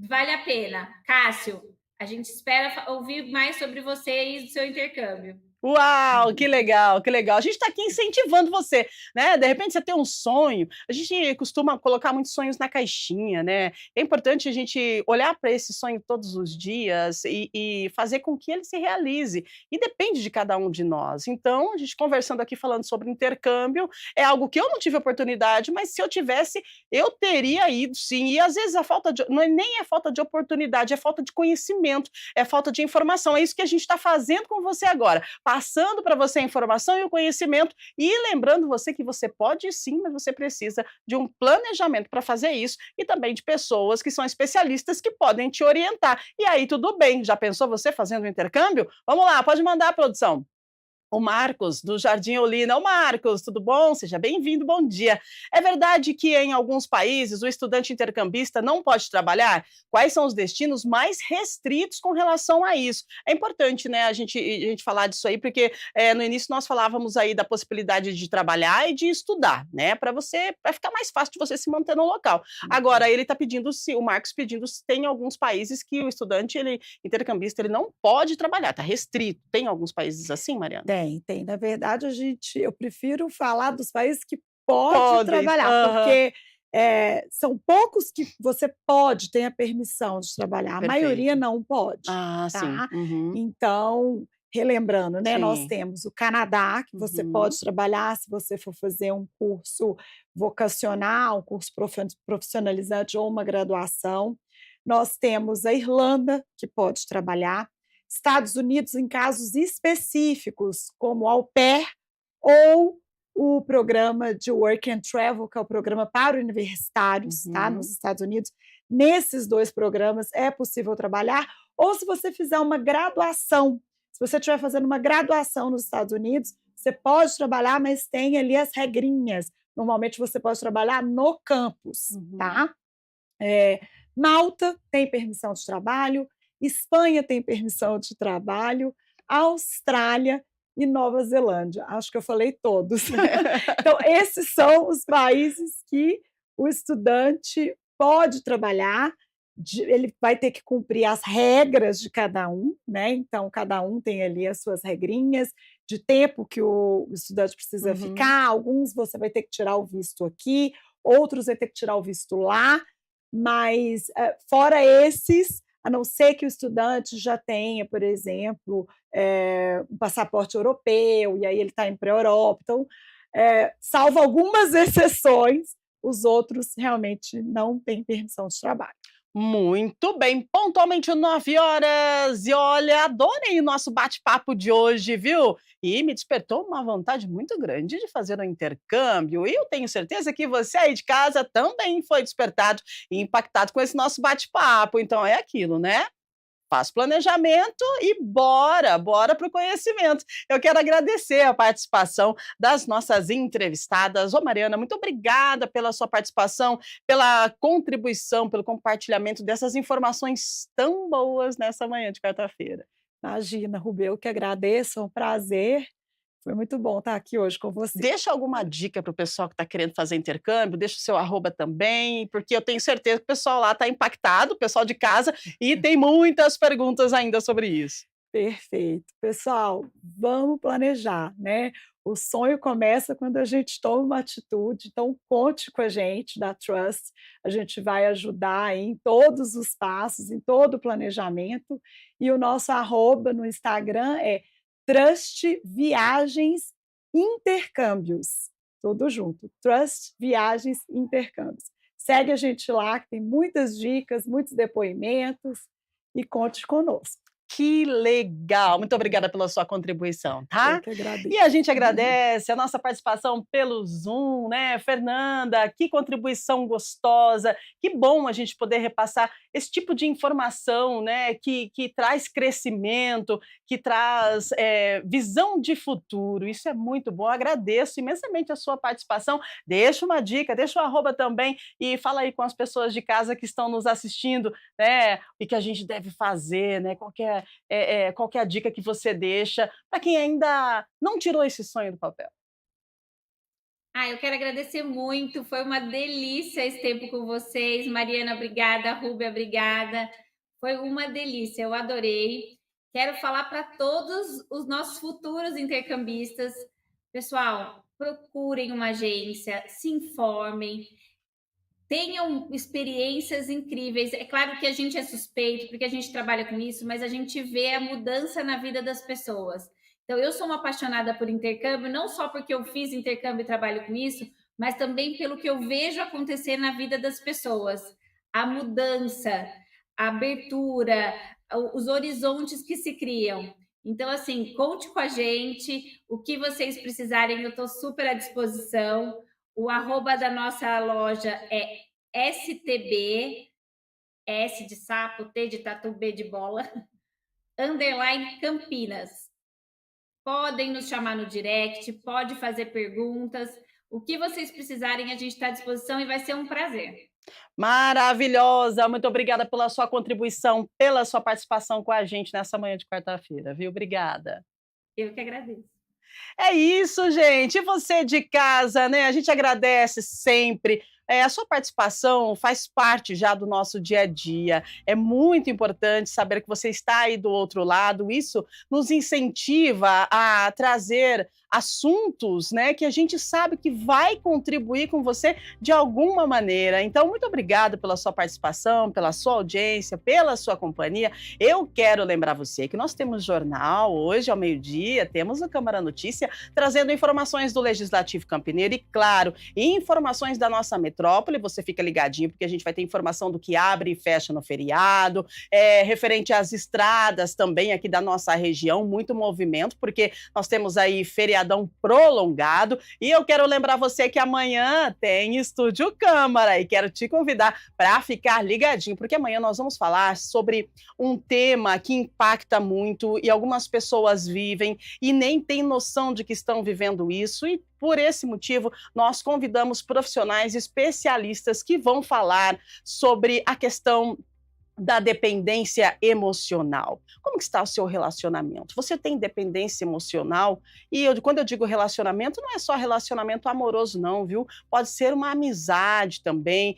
vale a pena. Cássio, a gente espera ouvir mais sobre você e do seu intercâmbio. Uau, que legal, que legal. A gente está aqui incentivando você, né? De repente você tem um sonho, a gente costuma colocar muitos sonhos na caixinha, né? É importante a gente olhar para esse sonho todos os dias e fazer com que ele se realize. E depende de cada um de nós. Então, a gente conversando aqui falando sobre intercâmbio, é algo que eu não tive oportunidade, mas se eu tivesse, eu teria ido sim. E às vezes a falta de, não é nem a falta de oportunidade, é falta de conhecimento, é falta de informação. É isso que a gente está fazendo com você agora, passando para você a informação e o conhecimento e lembrando você que você pode sim, mas você precisa de um planejamento para fazer isso e também de pessoas que são especialistas que podem te orientar. E aí tudo bem, já pensou você fazendo um intercâmbio? Vamos lá, pode mandar a produção. O Marcos, do Jardim Olina. Ô Marcos, tudo bom? Seja bem-vindo, bom dia. É verdade que em alguns países o estudante intercambista não pode trabalhar? Quais são os destinos mais restritos com relação a isso? É importante, né, a gente falar disso aí, porque no início nós falávamos aí da possibilidade de trabalhar e de estudar, né, para ficar mais fácil de você se manter no local. Agora, ele está pedindo, o Marcos pedindo se tem alguns países que o estudante, intercambista, ele não pode trabalhar, está restrito. Tem alguns países assim, Mariana? Tem. Na verdade, eu prefiro falar dos países que pode trabalhar, porque são poucos que você tem a permissão de trabalhar, a maioria não pode. Ah, tá? sim. Uhum. Então, relembrando, né, nós Sim. temos o Canadá, que você pode trabalhar se você for fazer um curso vocacional, um curso profissionalizante ou uma graduação. Nós temos a Irlanda, que pode trabalhar. Estados Unidos, em casos específicos, como au pair ou o programa de Work and Travel, que é o programa para universitários, tá? Nos Estados Unidos. Nesses dois programas é possível trabalhar, ou se você fizer uma graduação, se você estiver fazendo uma graduação nos Estados Unidos, você pode trabalhar, mas tem ali as regrinhas. Normalmente você pode trabalhar no campus, tá? Malta tem permissão de trabalho, Espanha tem permissão de trabalho, Austrália e Nova Zelândia. Acho que eu falei todos. Então, esses são os países que o estudante pode trabalhar, ele vai ter que cumprir as regras de cada um, né? Então, cada um tem ali as suas regrinhas de tempo que o estudante precisa ficar. Alguns você vai ter que tirar o visto aqui, outros vai ter que tirar o visto lá, mas fora esses, a não ser que o estudante já tenha, por exemplo, um passaporte europeu, e aí ele está indo para a Europa. Então, salvo algumas exceções, os outros realmente não têm permissão de trabalho. Muito bem, pontualmente 9 horas. E olha, adorei o nosso bate-papo de hoje, viu? E me despertou uma vontade muito grande de fazer um intercâmbio. E eu tenho certeza que você aí de casa também foi despertado e impactado com esse nosso bate-papo. Então é aquilo, né? Faz planejamento e bora para o conhecimento. Eu quero agradecer a participação das nossas entrevistadas. Ô Mariana, muito obrigada pela sua participação, pela contribuição, pelo compartilhamento dessas informações tão boas nessa manhã de quarta-feira. Imagina, Rubê, eu que agradeço, é um prazer. Foi muito bom estar aqui hoje com você. Deixa alguma dica para o pessoal que está querendo fazer intercâmbio, deixa o seu arroba também, porque eu tenho certeza que o pessoal lá está impactado, o pessoal de casa, e tem muitas perguntas ainda sobre isso. Perfeito. Pessoal, vamos planejar, né? O sonho começa quando a gente toma uma atitude, então conte com a gente da Trust, a gente vai ajudar em todos os passos, em todo o planejamento, e o nosso arroba no Instagram é Trust Viagens Intercâmbios, tudo junto, Trust Viagens Intercâmbios. Segue a gente lá, que tem muitas dicas, muitos depoimentos, e conte conosco. Que legal! Muito obrigada pela sua contribuição, tá? Eu que agradeço. E a gente agradece a nossa participação pelo Zoom, né? Fernanda, que contribuição gostosa, que bom a gente poder repassar esse tipo de informação, né? Que traz crescimento, que traz visão de futuro. Isso é muito bom. Agradeço imensamente a sua participação. Deixa uma dica, deixa o arroba também e fala aí com as pessoas de casa que estão nos assistindo, né? E que a gente deve fazer, né? Qual que é a dica que você deixa para quem ainda não tirou esse sonho do papel? Eu quero agradecer muito, foi uma delícia esse tempo com vocês. Mariana, obrigada. Rúbia, obrigada. Foi uma delícia, eu adorei. Quero falar para todos os nossos futuros intercambistas. Pessoal, procurem uma agência, se informem, tenham experiências incríveis. É claro que a gente é suspeito, porque a gente trabalha com isso, mas a gente vê a mudança na vida das pessoas. Então, eu sou uma apaixonada por intercâmbio, não só porque eu fiz intercâmbio e trabalho com isso, mas também pelo que eu vejo acontecer na vida das pessoas. A mudança, a abertura, os horizontes que se criam. Então, assim, conte com a gente, o que vocês precisarem, eu estou super à disposição. O arroba da nossa loja é STB, S de sapo, T de tatu, B de bola, _ Campinas. Podem nos chamar no direct, pode fazer perguntas. O que vocês precisarem, a gente está à disposição e vai ser um prazer. Maravilhosa! Muito obrigada pela sua contribuição, pela sua participação com a gente nessa manhã de quarta-feira, viu? Obrigada. Eu que agradeço. É isso, gente. E você de casa, né? A gente agradece sempre. A sua participação faz parte já do nosso dia a dia. É muito importante saber que você está aí do outro lado. Isso nos incentiva a trazer assuntos, né, que a gente sabe que vai contribuir com você de alguma maneira. Então, muito obrigada pela sua participação, pela sua audiência, pela sua companhia. Eu quero lembrar você que nós temos jornal hoje ao meio-dia, temos o Câmara Notícia trazendo informações do Legislativo Campineiro e, claro, informações da nossa metrópole. Você fica ligadinho porque a gente vai ter informação do que abre e fecha no feriado, referente às estradas também aqui da nossa região, muito movimento, porque nós temos aí feriadão prolongado. E eu quero lembrar você que amanhã tem Estúdio Câmara e quero te convidar para ficar ligadinho, porque amanhã nós vamos falar sobre um tema que impacta muito e algumas pessoas vivem e nem têm noção de que estão vivendo isso, e por esse motivo nós convidamos profissionais especialistas que vão falar sobre a questão da dependência emocional. Como que está o seu relacionamento? Você tem dependência emocional? E quando eu digo relacionamento, não é só relacionamento amoroso não, viu? Pode ser uma amizade também.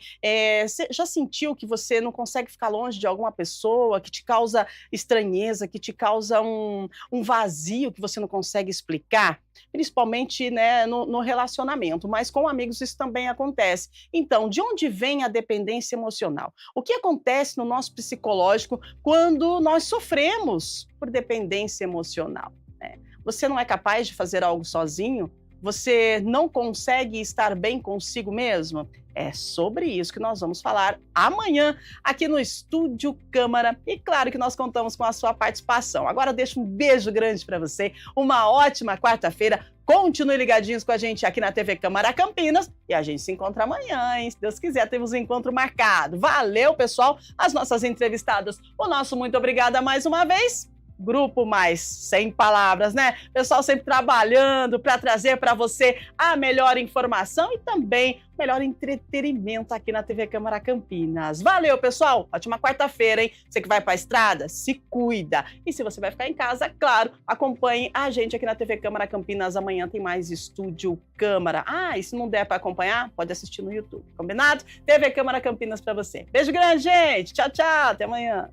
Você já sentiu que você não consegue ficar longe de alguma pessoa, que te causa estranheza, que te causa um vazio que você não consegue explicar? Principalmente, né, no relacionamento, mas com amigos isso também acontece. Então, de onde vem a dependência emocional? O que acontece no nosso psicológico quando nós sofremos por dependência emocional, né? Você não é capaz de fazer algo sozinho? você não consegue estar bem consigo mesmo? É sobre isso que nós vamos falar amanhã aqui no Estúdio Câmara. E claro que nós contamos com a sua participação. Agora deixo um beijo grande para você, uma ótima quarta-feira. Continue ligadinhos com a gente aqui na TV Câmara Campinas e a gente se encontra amanhã, hein? Se Deus quiser, temos um encontro marcado. Valeu, pessoal, as nossas entrevistadas. O nosso muito obrigada mais uma vez. Grupo Mais Sem Palavras, né? Pessoal sempre trabalhando para trazer para você a melhor informação e também melhor entretenimento aqui na TV Câmara Campinas. Valeu, pessoal! Ótima quarta-feira, hein? Você que vai para a estrada, se cuida. E se você vai ficar em casa, claro, acompanhe a gente aqui na TV Câmara Campinas. Amanhã tem mais Estúdio Câmara. E se não der para acompanhar, pode assistir no YouTube. Combinado? TV Câmara Campinas para você. Beijo grande, gente! Tchau, tchau! Até amanhã!